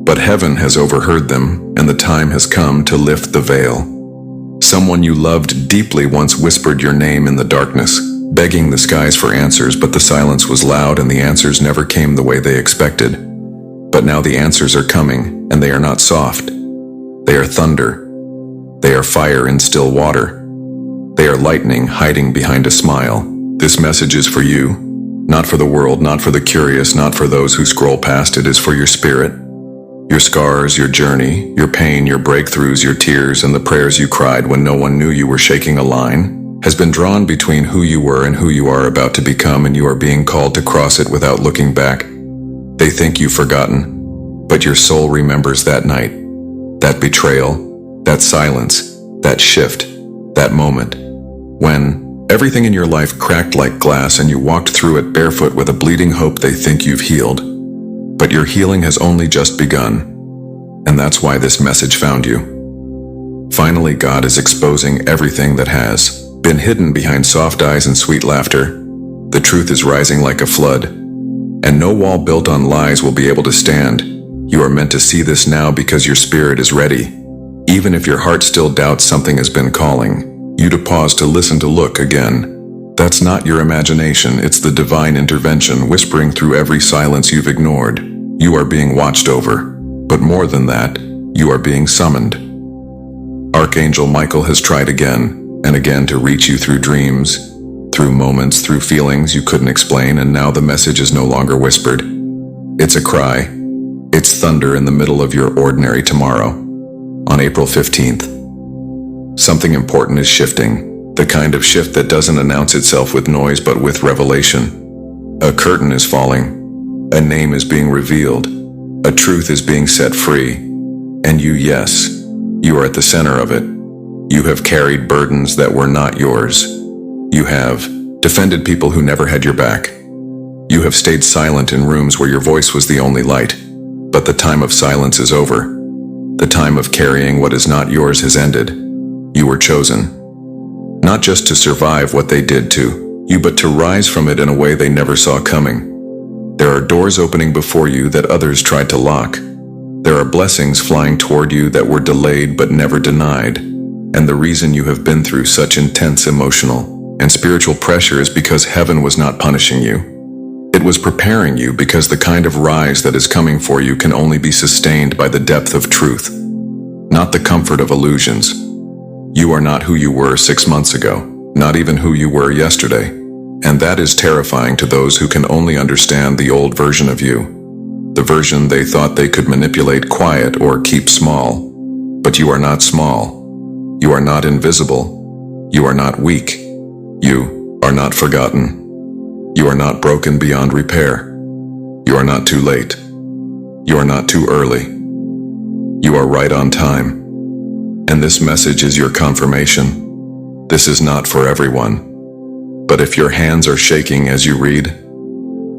But heaven has overheard them, and the time has come to lift the veil. Someone you loved deeply once whispered your name in the darkness, begging the skies for answers, but the silence was loud and the answers never came the way they expected. But now the answers are coming, and they are not soft. They are thunder. They are fire in still water. They are lightning hiding behind a smile. This message is for you, not for the world, not for the curious, not for those who scroll past. It is for your spirit. Your scars, your journey, your pain, your breakthroughs, your tears, and the prayers you cried when no one knew you were. Shaking a line has been drawn between who you were and who you are about to become, and you are being called to cross it without looking back. They think you've forgotten, but your soul remembers that night, that betrayal, that silence, that shift, that moment, when everything in your life cracked like glass and you walked through it barefoot with a bleeding hope. They think you've healed, but your healing has only just begun, and that's why this message found you. Finally, God is exposing everything that has been hidden behind soft eyes and sweet laughter. The truth is rising like a flood, and no wall built on lies will be able to stand. You are meant to see this now because your spirit is ready. Even if your heart still doubts, something has been calling you to pause, to listen, to look again. That's not your imagination, it's the divine intervention whispering through every silence you've ignored. You are being watched over, but more than that, you are being summoned. Archangel Michael has tried again and again to reach you through dreams, through moments, through feelings you couldn't explain, and now the message is no longer whispered. It's a cry. It's thunder in the middle of your ordinary tomorrow. On April 15th, something important is shifting, the kind of shift that doesn't announce itself with noise but with revelation. A curtain is falling, a name is being revealed, a truth is being set free, and you, yes, you are at the center of it. You have carried burdens that were not yours. You have defended people who never had your back. You have stayed silent in rooms where your voice was the only light. But the time of silence is over. The time of carrying what is not yours has ended. You were chosen, not just to survive what they did to you, but to rise from it in a way they never saw coming. There are doors opening before you that others tried to lock. There are blessings flying toward you that were delayed but never denied. And the reason you have been through such intense emotional and spiritual pressure is because heaven was not punishing you. It was preparing you, because the kind of rise that is coming for you can only be sustained by the depth of truth, not the comfort of illusions. You are not who you were 6 months ago, not even who you were yesterday. And that is terrifying to those who can only understand the old version of you, the version they thought they could manipulate, quiet, or keep small. But you are not small. You are not invisible. You are not weak. You are not forgotten. You are not broken beyond repair. You are not too late. You are not too early. You are right on time. And this message is your confirmation. This is not for everyone. But if your hands are shaking as you read,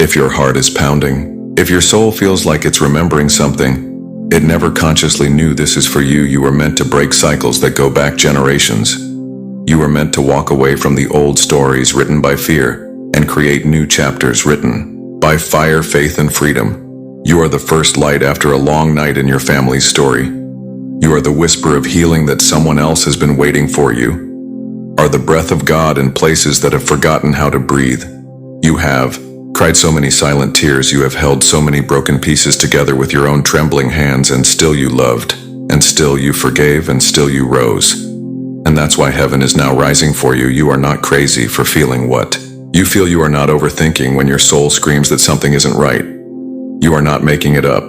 if your heart is pounding, if your soul feels like it's remembering something it never consciously knew, this is for you. You were meant to break cycles that go back generations. You were meant to walk away from the old stories written by fear and create new chapters written by fire, faith, and freedom. You are the first light after a long night in your family's story. You are the whisper of healing that someone else has been waiting for. You are the breath of God in places that have forgotten how to breathe. You have cried so many silent tears. You have held so many broken pieces together with your own trembling hands, and still you loved, and still you forgave, and still you rose. And that's why heaven is now rising for you. You are not crazy for feeling what you feel. You are not overthinking when your soul screams that something isn't right. You are not making it up.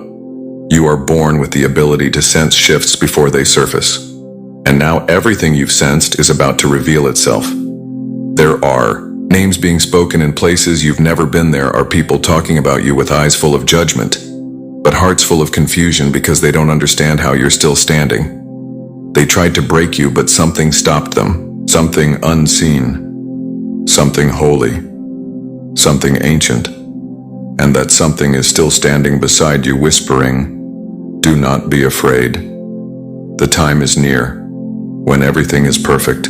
You are born with the ability to sense shifts before they surface. And now everything you've sensed is about to reveal itself. There are names being spoken in places you've never been. There are people talking about you with eyes full of judgment, but hearts full of confusion, because they don't understand how you're still standing. They tried to break you, but something stopped them. Something unseen. Something holy. Something ancient. And that something is still standing beside you, whispering, "Do not be afraid. The time is near, when everything is perfect.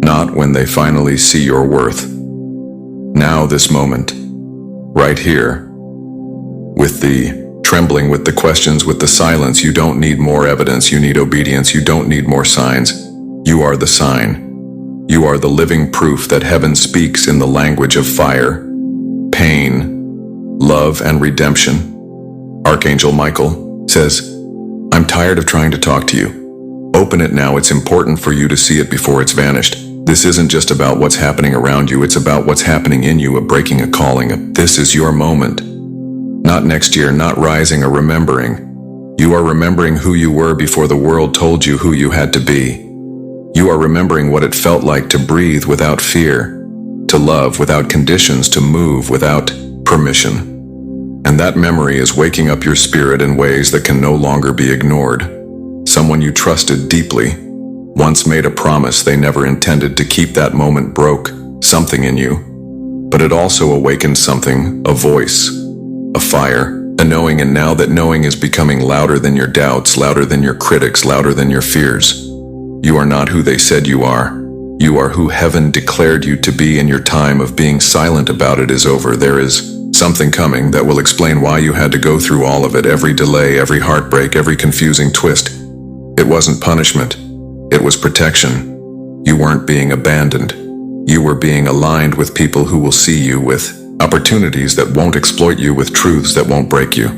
Not when they finally see your worth. Now, this moment. Right here. With the trembling, with the questions, with the silence. You don't need more evidence. You need obedience. You don't need more signs. You are the sign. You are the living proof that heaven speaks in the language of fire, pain, love, and redemption. Archangel Michael says, "I'm tired of trying to talk to you. Open it now. It's important for you to see it before it's vanished. This isn't just about what's happening around you. It's about what's happening in you, a breaking, a calling. This is your moment. Not next year, not rising or remembering. You are remembering who you were before the world told you who you had to be. You are remembering what it felt like to breathe without fear, to love without conditions, to move without permission. And that memory is waking up your spirit in ways that can no longer be ignored. Someone you trusted deeply once made a promise they never intended to keep. That moment broke something in you, but it also awakened something, a voice, a fire, a knowing. And now that knowing is becoming louder than your doubts, louder than your critics, louder than your fears. You are not who they said you are. You are who heaven declared you to be, and your time of being silent about it is over. There is something coming that will explain why you had to go through all of it, every delay, every heartbreak, every confusing twist. It wasn't punishment. It was protection. You weren't being abandoned. You were being aligned with people who will see you, with opportunities that won't exploit you, with truths that won't break you.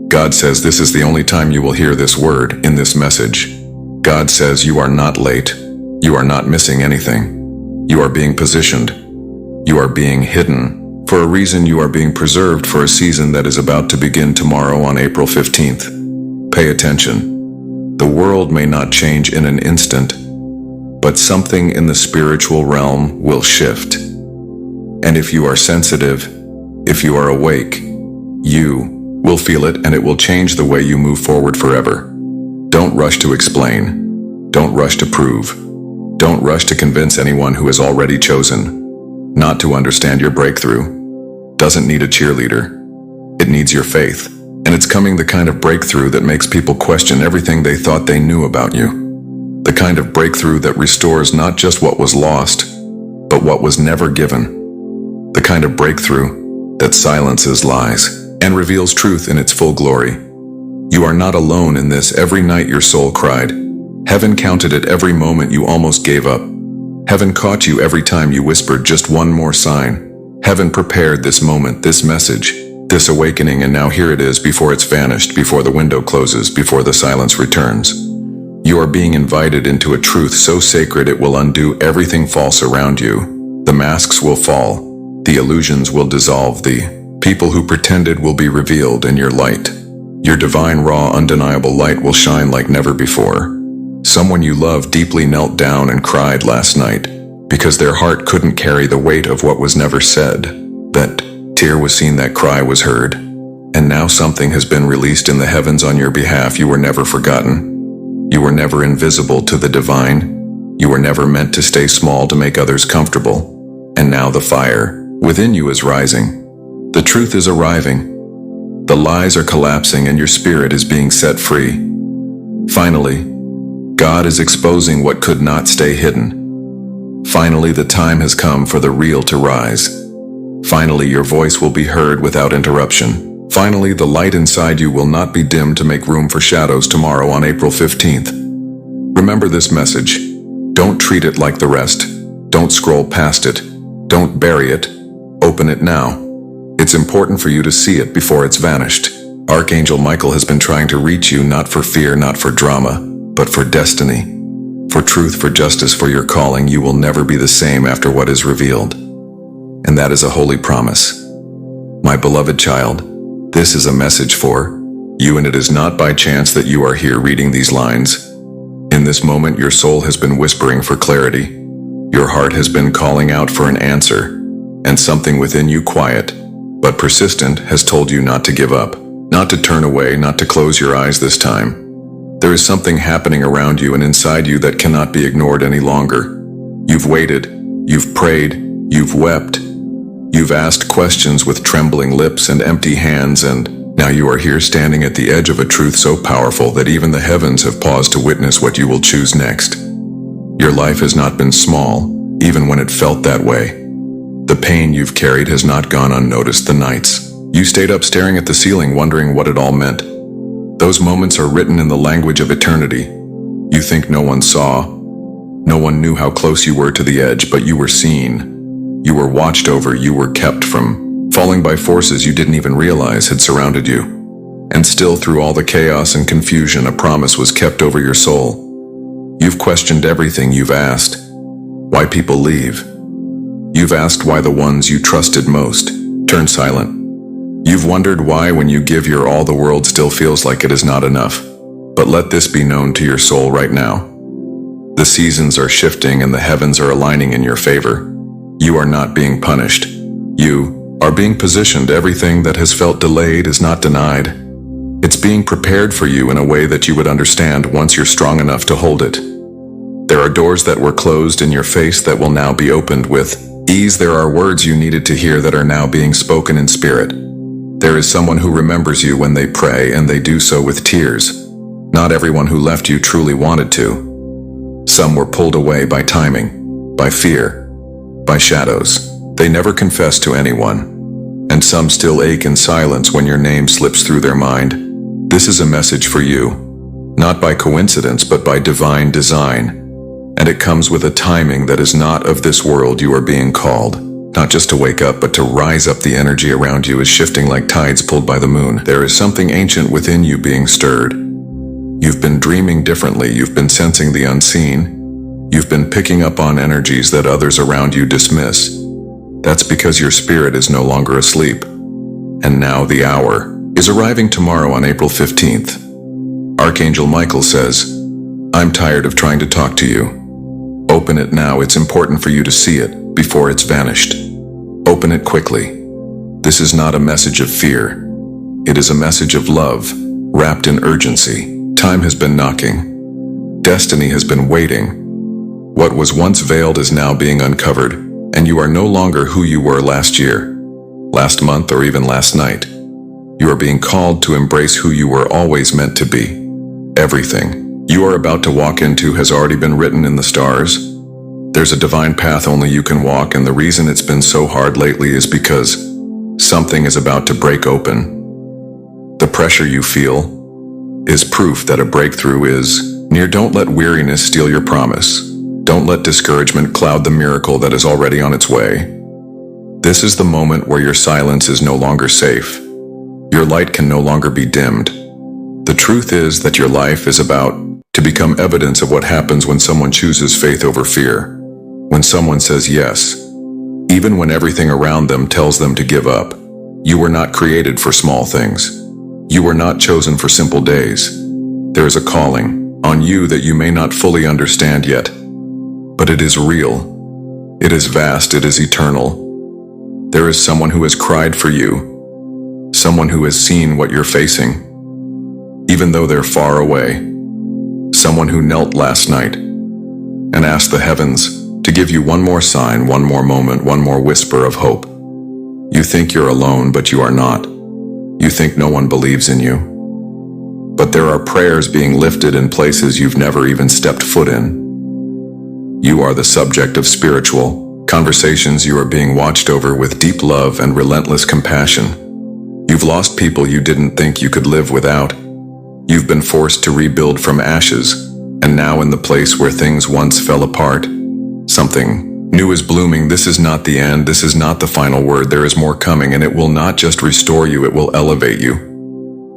God says this is the only time you will hear this word in this message. God says you are not late. You are not missing anything. You are being positioned. You are being hidden. For a reason, you are being preserved for a season that is about to begin tomorrow on April 15th. Pay attention. The world may not change in an instant, but something in the spiritual realm will shift. And if you are sensitive, if you are awake, you will feel it, and it will change the way you move forward forever. Don't rush to explain. Don't rush to prove. Don't rush to convince anyone who has already chosen not to understand your breakthrough. Doesn't need a cheerleader. It needs your faith. And it's coming, the kind of breakthrough that makes people question everything they thought they knew about you. The kind of breakthrough that restores not just what was lost, but what was never given. The kind of breakthrough that silences lies and reveals truth in its full glory. You are not alone in this. Every night your soul cried, Heaven counted at every moment you almost gave up. Heaven caught you every time you whispered just one more sign. Heaven prepared this moment, this message, this awakening, and now here it is before it's vanished, before the window closes, before the silence returns. You are being invited into a truth so sacred it will undo everything false around you. The masks will fall, the illusions will dissolve, the people who pretended will be revealed, and your light, your divine, raw, undeniable light will shine like never before. Someone you love deeply knelt down and cried last night because their heart couldn't carry the weight of what was never said. That tear was seen, that cry was heard, and now something has been released in the heavens on your behalf. You were never forgotten. You were never invisible to the divine. You were never meant to stay small to make others comfortable. And now the fire within you is rising. The truth is arriving. The lies are collapsing and your spirit is being set free. Finally, God is exposing what could not stay hidden. Finally, the time has come for the real to rise. Finally, your voice will be heard without interruption. Finally, the light inside you will not be dimmed to make room for shadows tomorrow on April 15th. Remember this message. Don't treat it like the rest. Don't scroll past it. Don't bury it. Open it now. It's important for you to see it before it's vanished. Archangel Michael has been trying to reach you, not for fear, not for drama, but for destiny, for truth, for justice, for your calling. You will never be the same after what is revealed. And that is a holy promise. My beloved child, this is a message for you, and it is not by chance that you are here reading these lines. In this moment, your soul has been whispering for clarity. Your heart has been calling out for an answer, and something within you, quiet but persistent, has told you not to give up, not to turn away, not to close your eyes this time. There is something happening around you and inside you that cannot be ignored any longer. You've waited, you've prayed, you've wept, you've asked questions with trembling lips and empty hands, and now you are here standing at the edge of a truth so powerful that even the heavens have paused to witness what you will choose next. Your life has not been small, even when it felt that way. The pain you've carried has not gone unnoticed. The nights you stayed up staring at the ceiling wondering what it all meant. Those moments are written in the language of eternity. You think no one saw, no one knew how close you were to the edge, but you were seen. You were watched over, you were kept from falling by forces you didn't even realize had surrounded you. And still, through all the chaos and confusion, a promise was kept over your soul. You've questioned everything. You've asked why people leave. You've asked why the ones you trusted most turn silent. You've wondered why, when you give your all, the world still feels like it is not enough. But let this be known to your soul right now. The seasons are shifting and the heavens are aligning in your favor. You are not being punished. You are being positioned. Everything that has felt delayed is not denied. It's being prepared for you in a way that you would understand once you're strong enough to hold it. There are doors that were closed in your face that will now be opened with ease. There are words you needed to hear that are now being spoken in spirit. There is someone who remembers you when they pray, and they do so with tears. Not everyone who left you truly wanted to. Some were pulled away by timing, by fear, by shadows. They never confessed to anyone. And some still ache in silence when your name slips through their mind. This is a message for you, not by coincidence but by divine design. And it comes with a timing that is not of this world. You are being called, not just to wake up, but to rise up. The energy around you is shifting like tides pulled by the moon. There is something ancient within you being stirred. You've been dreaming differently. You've been sensing the unseen. You've been picking up on energies that others around you dismiss. That's because your spirit is no longer asleep. And now the hour is arriving tomorrow on April 15th. Archangel Michael says, I'm tired of trying to talk to you. Open it now. It's important for you to see it before it's vanished. Open it quickly. This is not a message of fear. It is a message of love, wrapped in urgency. Time has been knocking. Destiny has been waiting. What was once veiled is now being uncovered, and you are no longer who you were last year, last month, or even last night. You are being called to embrace who you were always meant to be. Everything you are about to walk into has already been written in the stars. There's a divine path only you can walk, and the reason it's been so hard lately is because something is about to break open. The pressure you feel is proof that a breakthrough is Don't let weariness steal your promise. Don't let discouragement cloud the miracle that is already on its way. This is the moment where your silence is no longer safe. Your light can no longer be dimmed. The truth is that your life is about to become evidence of what happens when someone chooses faith over fear. When someone says yes, even when everything around them tells them to give up. You were not created for small things. You were not chosen for simple days. There is a calling on you that you may not fully understand yet. But it is real. It is vast. It is eternal. There is someone who has cried for you. Someone who has seen what you're facing, even though they're far away. Someone who knelt last night and asked the heavens to give you one more sign, one more moment, one more whisper of hope. You think you're alone, but you are not. You think no one believes in you. But there are prayers being lifted in places you've never even stepped foot in. You are the subject of spiritual conversations. You are being watched over with deep love and relentless compassion. You've lost people you didn't think you could live without. You've been forced to rebuild from ashes, and now in the place where things once fell apart, something new is blooming. This is not the end. This is not the final word. There is more coming, and it will not just restore you, it will elevate you.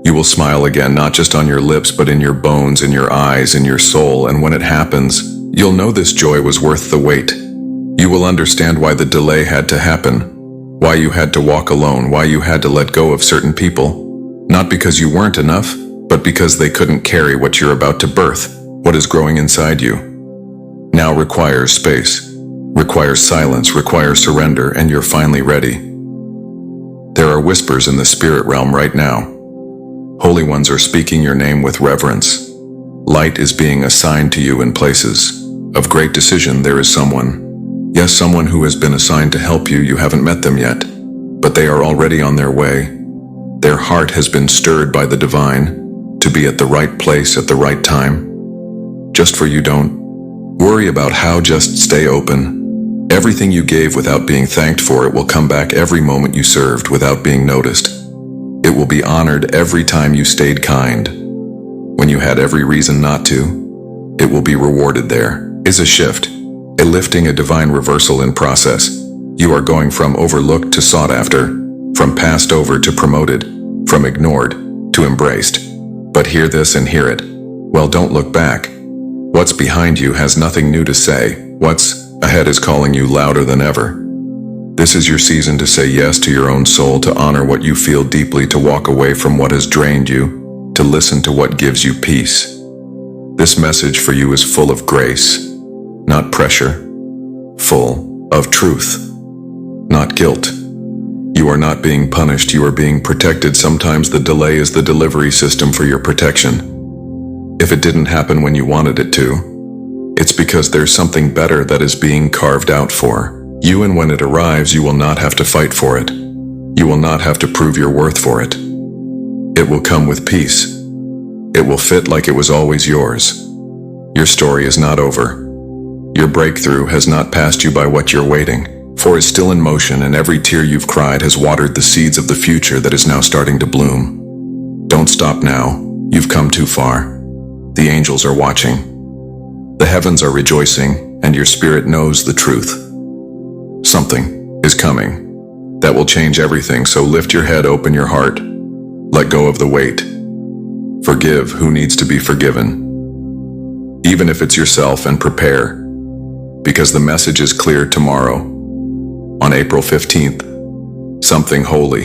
You will smile again, not just on your lips, but in your bones, in your eyes, in your soul, and when it happens, you'll know this joy was worth the wait. You will understand why the delay had to happen, why you had to walk alone, why you had to let go of certain people, not because you weren't enough, but because they couldn't carry what you're about to birth. What is growing inside you now requires space, requires silence, requires surrender, and you're finally ready. There are whispers in the spirit realm right now. Holy ones are speaking your name with reverence. Light is being assigned to you in places of great decision. There is someone, yes, someone who has been assigned to help you. You haven't met them yet, but they are already on their way. Their heart has been stirred by the divine to be at the right place at the right time. Just for you, don't worry about how, just stay open. Everything you gave without being thanked for it will come back. Every moment you served without being noticed, it will be honored. Every time you stayed kind when you had every reason not to, it will be rewarded. There is a shift, a lifting, a divine reversal in process. You are going from overlooked to sought after, from passed over to promoted, from ignored to embraced. But hear this and hear it. Well, don't look back. What's behind you has nothing new to say. What's ahead is calling you louder than ever. This is your season to say yes to your own soul, to honor what you feel deeply, to walk away from what has drained you, to listen to what gives you peace. This message for you is full of grace, not pressure, full of truth, not guilt. You are not being punished, you are being protected. Sometimes the delay is the delivery system for your protection. If it didn't happen when you wanted it to, it's because there's something better that is being carved out for you, and when it arrives, you will not have to fight for it. You will not have to prove your worth for it. It will come with peace. It will fit like it was always yours. Your story is not over. Your breakthrough has not passed you by. What you're waiting for is still in motion, and every tear you've cried has watered the seeds of the future that is now starting to bloom. Don't stop now. You've come too far. The angels are watching. The heavens are rejoicing, and your spirit knows the truth. Something is coming that will change everything. So lift your head, open your heart, let go of the weight. Forgive who needs to be forgiven, even if it's yourself, and prepare, because the message is clear. Tomorrow, on April 15th, something holy,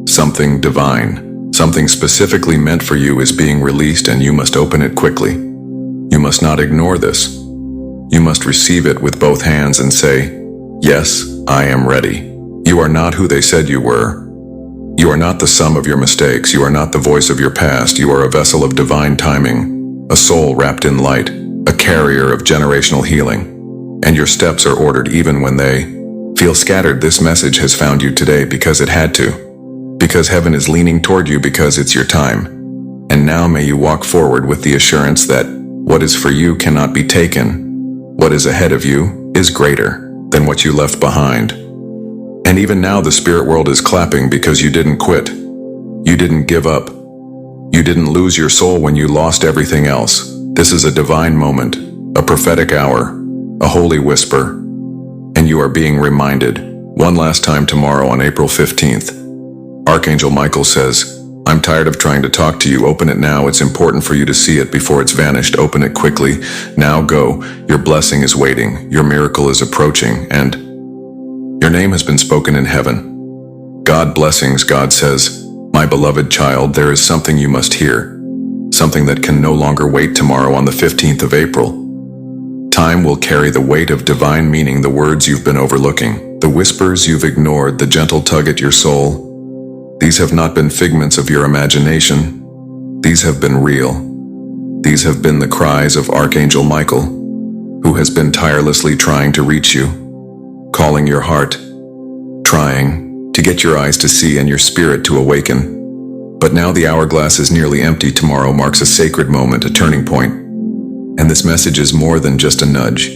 something divine, something specifically meant for you is being released, and you must open it quickly. You must not ignore this. You must receive it with both hands and say, yes, I am ready. You are not who they said you were. You are not the sum of your mistakes. You are not the voice of your past. You are a vessel of divine timing, a soul wrapped in light, a carrier of generational healing. And your steps are ordered even when they feel scattered. This message has found you today because it had to, because heaven is leaning toward you, because it's your time. And now may you walk forward with the assurance that what is for you cannot be taken. What is ahead of you is greater than what you left behind. And even now the spirit world is clapping because you didn't quit. You didn't give up. You didn't lose your soul when you lost everything else. This is a divine moment, a prophetic hour, a holy whisper, and you are being reminded, one last time tomorrow on April 15th. Archangel Michael says, I'm tired of trying to talk to you. Open it now. It's important for you to see it before it's vanished. Open it quickly. Now go. Your blessing is waiting. Your miracle is approaching, and your name has been spoken in heaven. God blessings. God says, my beloved child, there is something you must hear. Something that can no longer wait. Tomorrow on the 15th of April. Time will carry the weight of divine meaning, the words you've been overlooking, the whispers you've ignored, the gentle tug at your soul. These have not been figments of your imagination. These have been real. These have been the cries of Archangel Michael, who has been tirelessly trying to reach you, calling your heart, trying to get your eyes to see and your spirit to awaken. But now the hourglass is nearly empty. Tomorrow marks a sacred moment, a turning point. And this message is more than just a nudge.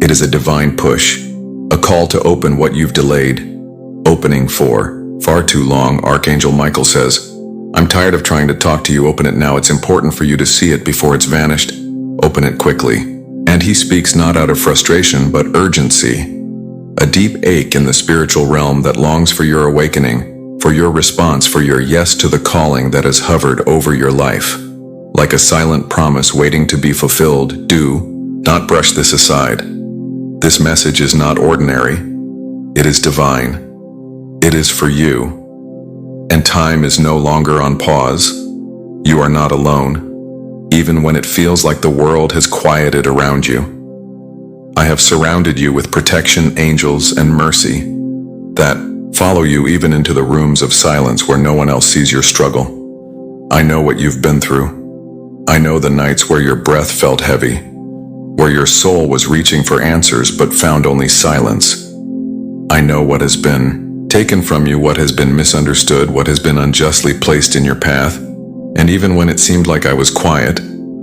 It is a divine push, a call to open what you've delayed, opening for far too long. Archangel Michael says, I'm tired of trying to talk to you. Open it now. It's important for you to see it before it's vanished. Open it quickly. And he speaks not out of frustration, but urgency, a deep ache in the spiritual realm that longs for your awakening, for your response, for your yes to the calling that has hovered over your life. Like a silent promise waiting to be fulfilled. Do not brush this aside. This message is not ordinary. It is divine. It is for you. And time is no longer on pause. You are not alone, even when it feels like the world has quieted around you. I have surrounded you with protection, angels, and mercy that follow you even into the rooms of silence where no one else sees your struggle. I know what you've been through. I know the nights where your breath felt heavy, where your soul was reaching for answers but found only silence. I know what has been taken from you, what has been misunderstood, what has been unjustly placed in your path. And even when it seemed like I was quiet,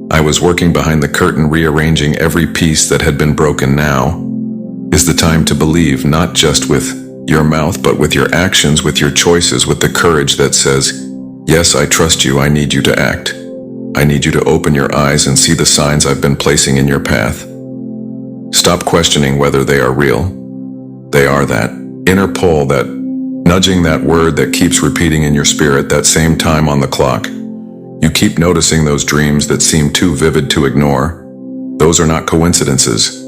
I was working behind the curtain, rearranging every piece that had been broken. Now is the time to believe, not just with your mouth, but with your actions, with your choices, with the courage that says, yes, I trust you. I need you to act. I need you to open your eyes and see the signs I've been placing in your path. Stop questioning whether they are real. They are that inner pull, that nudging, that word that keeps repeating in your spirit, that same time on the clock. You keep noticing those dreams that seem too vivid to ignore. Those are not coincidences.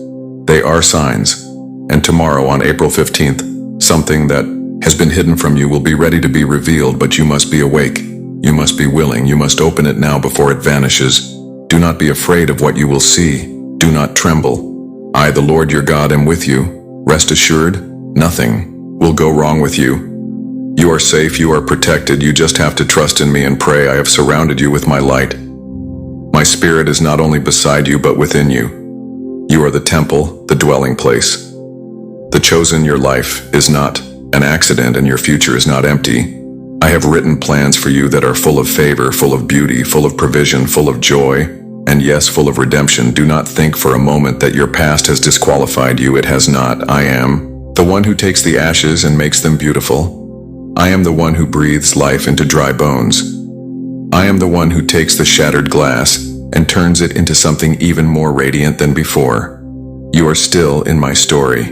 They are signs. And tomorrow on April 15th, something that has been hidden from you will be ready to be revealed, but you must be awake. You must be willing. You must open it now before it vanishes. Do not be afraid of what you will see. Do not tremble. I, the Lord your God, am with you. Rest assured, nothing will go wrong with you. You are safe. You are protected. You just have to trust in me and pray. I have surrounded you with my light. My spirit is not only beside you, but within you. You are the temple, the dwelling place. The chosen. Your life is not an accident, and your future is not empty. I have written plans for you that are full of favor, full of beauty, full of provision, full of joy, and yes, full of redemption. Do not think for a moment that your past has disqualified you. It has not. I am the one who takes the ashes and makes them beautiful. I am the one who breathes life into dry bones. I am the one who takes the shattered glass and turns it into something even more radiant than before. You are still in my story.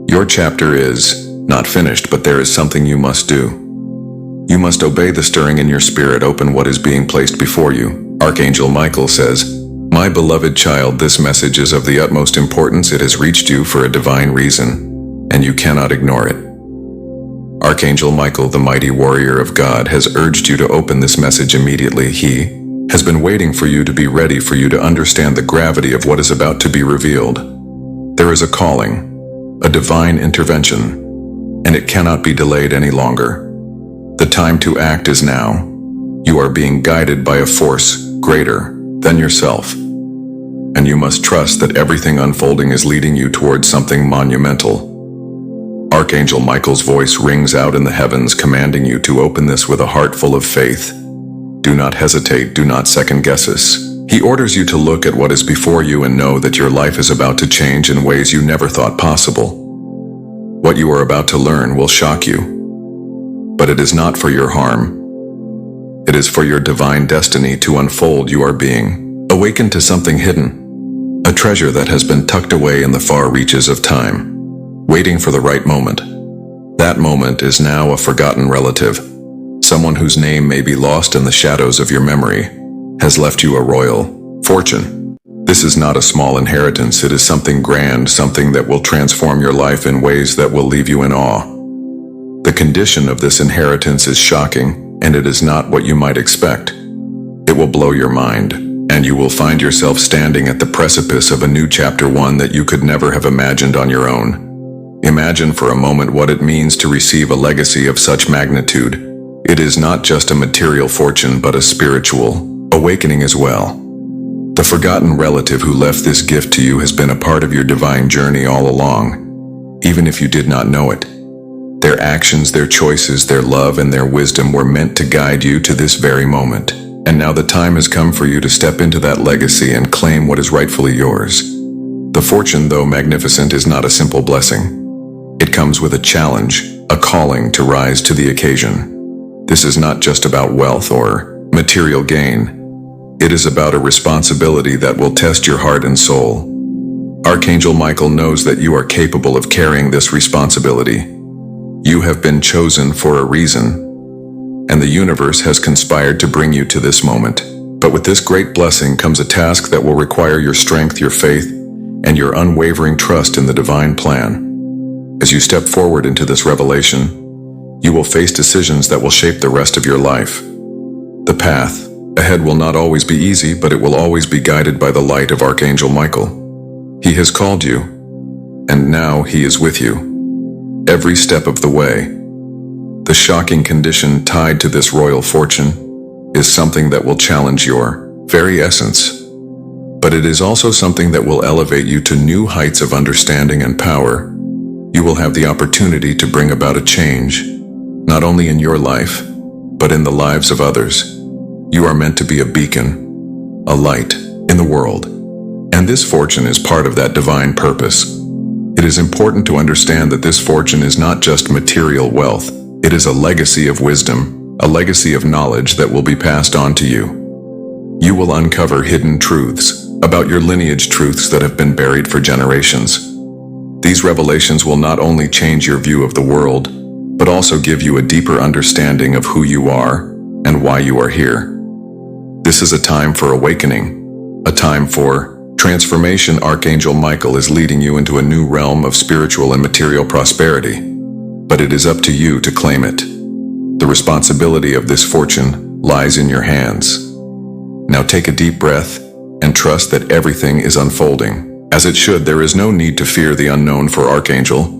Your chapter is not finished, but there is something you must do. You must obey the stirring in your spirit. Open what is being placed before you. Archangel Michael says, my beloved child, this message is of the utmost importance. It has reached you for a divine reason, and you cannot ignore it. Archangel Michael, the mighty warrior of God, has urged you to open this message immediately. He has been waiting for you to be ready, for you to understand the gravity of what is about to be revealed. There is a calling, a divine intervention, and it cannot be delayed any longer. The time to act is now. You are being guided by a force greater than yourself, and you must trust that everything unfolding is leading you towards something monumental. Archangel Michael's voice rings out in the heavens, commanding you to open this with a heart full of faith. Do not hesitate, do not second guess this. He orders you to look at what is before you and know that your life is about to change in ways you never thought possible. What you are about to learn will shock you. But it is not for your harm. It is for your divine destiny to unfold. You are being Awaken to something hidden, a treasure that has been tucked away in the far reaches of time, waiting for the right moment. That moment is now a forgotten relative, someone whose name may be lost in the shadows of your memory, has left you a royal fortune. This is not a small inheritance, it is something grand, something that will transform your life in ways that will leave you in awe. The condition of this inheritance is shocking, and it is not what you might expect. It will blow your mind, and you will find yourself standing at the precipice of a new chapter, one that you could never have imagined on your own. Imagine for a moment what it means to receive a legacy of such magnitude. It is not just a material fortune, but a spiritual awakening as well. The forgotten relative who left this gift to you has been a part of your divine journey all along, even if you did not know it. Their actions, their choices, their love, and their wisdom were meant to guide you to this very moment. And now the time has come for you to step into that legacy and claim what is rightfully yours. The fortune, though magnificent, is not a simple blessing. It comes with a challenge, a calling to rise to the occasion. This is not just about wealth or material gain. It is about a responsibility that will test your heart and soul. Archangel Michael knows that you are capable of carrying this responsibility. You have been chosen for a reason, and the universe has conspired to bring you to this moment. But with this great blessing comes a task that will require your strength, your faith, and your unwavering trust in the divine plan. As you step forward into this revelation, you will face decisions that will shape the rest of your life. The path ahead will not always be easy, but it will always be guided by the light of Archangel Michael. He has called you, and now he is with you, every step of the way. The shocking condition tied to this royal fortune is something that will challenge your very essence, but it is also something that will elevate you to new heights of understanding and power. You will have the opportunity to bring about a change, not only in your life, but in the lives of others. You are meant to be a beacon, a light in the world, and this fortune is part of that divine purpose. It is important to understand that this fortune is not just material wealth. It is a legacy of wisdom, a legacy of knowledge that will be passed on to you. You will uncover hidden truths about your lineage, truths that have been buried for generations. These revelations will not only change your view of the world, but also give you a deeper understanding of who you are and why you are here. This is a time for awakening, a time for transformation. Archangel Michael is leading you into a new realm of spiritual and material prosperity. But it is up to you to claim it. The responsibility of this fortune lies in your hands. Now take a deep breath and trust that everything is unfolding as it should. There is no need to fear the unknown, for Archangel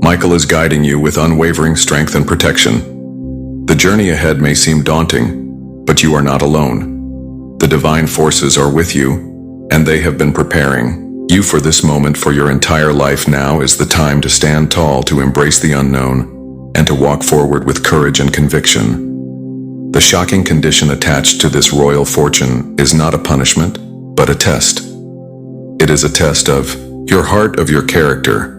Michael is guiding you with unwavering strength and protection. The journey ahead may seem daunting, but you are not alone. The divine forces are with you, and they have been preparing you for this moment for your entire life. Now is the time to stand tall, to embrace the unknown, and to walk forward with courage and conviction. The shocking condition attached to this royal fortune is not a punishment, but a test. It is a test of your heart, of your character,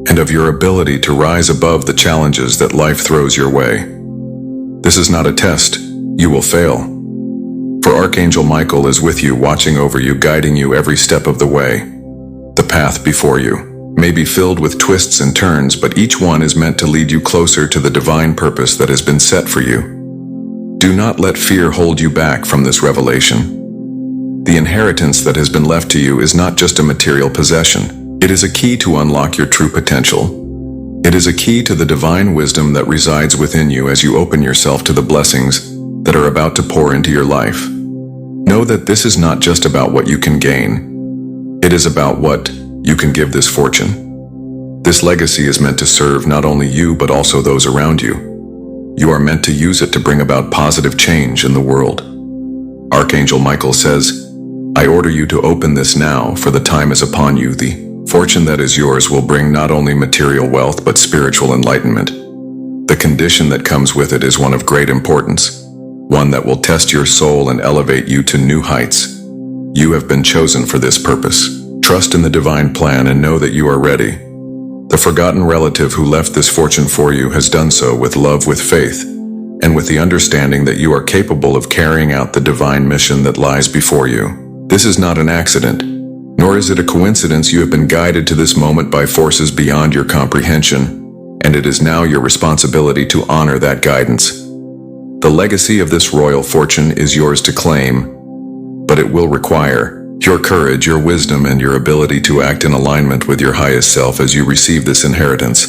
and of your ability to rise above the challenges that life throws your way. This is not a test. You will fail. For Archangel Michael is with you, watching over you, guiding you every step of the way. The path before you may be filled with twists and turns, but each one is meant to lead you closer to the divine purpose that has been set for you. Do not let fear hold you back from this revelation. The inheritance that has been left to you is not just a material possession. It is a key to unlock your true potential. It is a key to the divine wisdom that resides within you as you open yourself to the blessings that are about to pour into your life. Know that this is not just about what you can gain. It is about what you can give this fortune. This legacy is meant to serve not only you, but also those around you. You are meant to use it to bring about positive change in the world. Archangel Michael says, I order you to open this now, for the time is upon you. The fortune that is yours will bring not only material wealth, but spiritual enlightenment. The condition that comes with it is one of great importance, one that will test your soul and elevate you to new heights. You have been chosen for this purpose. Trust in the divine plan and know that you are ready. The forgotten relative who left this fortune for you has done so with love, with faith, and with the understanding that you are capable of carrying out the divine mission that lies before you. This is not an accident, nor is it a coincidence. You have been guided to this moment by forces beyond your comprehension, and it is now your responsibility to honor that guidance. The legacy of this royal fortune is yours to claim, but it will require your courage, your wisdom, and your ability to act in alignment with your highest self as you receive this inheritance.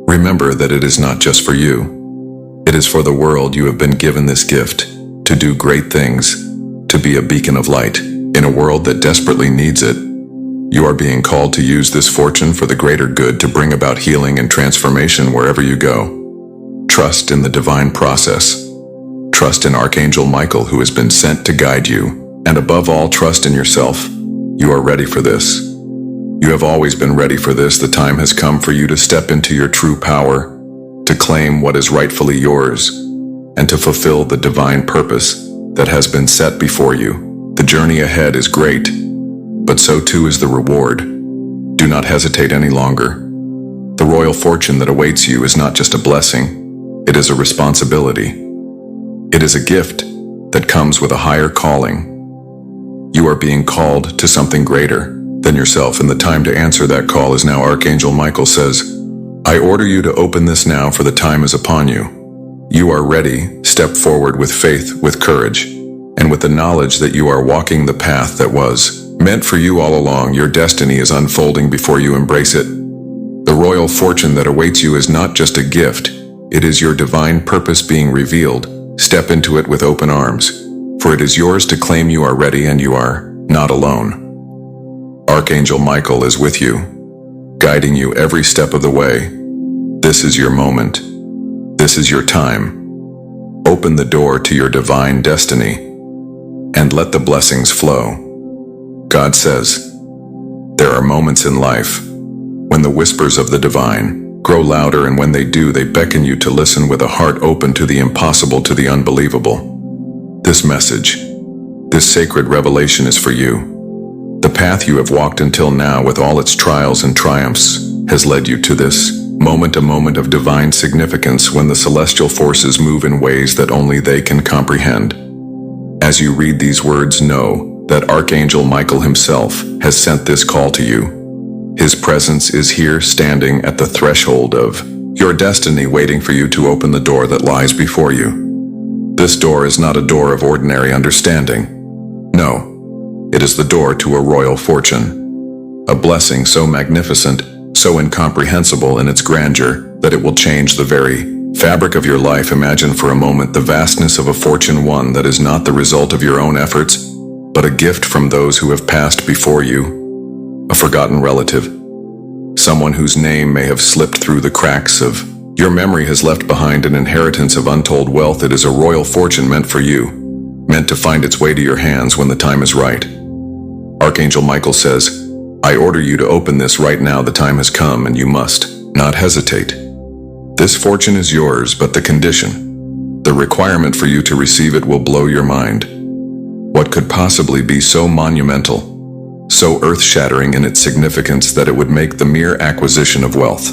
Remember that it is not just for you. It is for the world. You have been given this gift to do great things, to be a beacon of light in a world that desperately needs it. You are being called to use this fortune for the greater good, to bring about healing and transformation wherever you go. Trust in the divine process. Trust in Archangel Michael, who has been sent to guide you. And above all, trust in yourself. You are ready for this. You have always been ready for this. The time has come for you to step into your true power, to claim what is rightfully yours, and to fulfill the divine purpose that has been set before you. The journey ahead is great, but so too is the reward. Do not hesitate any longer. The royal fortune that awaits you is not just a blessing, it is a responsibility. It is a gift that comes with a higher calling. You are being called to something greater than yourself, and the time to answer that call is now. Archangel Michael says, I order you to open this now, for the time is upon you. You are ready. Step forward with faith, with courage, and with the knowledge that you are walking the path that was meant for you all along. Your destiny is unfolding before you. Embrace it. The royal fortune that awaits you is not just a gift, it is your divine purpose being revealed. Step into it with open arms, for it is yours to claim. You are ready, and you are not alone. Archangel Michael is with you, guiding you every step of the way. This is your moment. This is your time. Open the door to your divine destiny, and let the blessings flow. God says, there are moments in life when the whispers of the divine grow louder, and when they do, they beckon you to listen with a heart open to the impossible, to the unbelievable. This message, this sacred revelation is for you. The path you have walked until now, with all its trials and triumphs, has led you to this moment, a moment of divine significance, when the celestial forces move in ways that only they can comprehend. As you read these words, know that Archangel Michael himself has sent this call to you. His presence is here, standing at the threshold of your destiny, waiting for you to open the door that lies before you. This door is not a door of ordinary understanding. No, it is the door to a royal fortune. A blessing so magnificent, so incomprehensible in its grandeur, that it will change the very fabric of your life. Imagine for a moment the vastness of a fortune, one that is not the result of your own efforts, but a gift from those who have passed before you. A forgotten relative, someone whose name may have slipped through the cracks of your memory, has left behind an inheritance of untold wealth. It is a royal fortune meant for you, meant to find its way to your hands when the time is right. Archangel Michael says, I order you to open this right now. The time has come, and you must not hesitate. This fortune is yours, but the condition, the requirement for you to receive it, will blow your mind. What could possibly be so monumental, so earth-shattering in its significance, that it would make the mere acquisition of wealth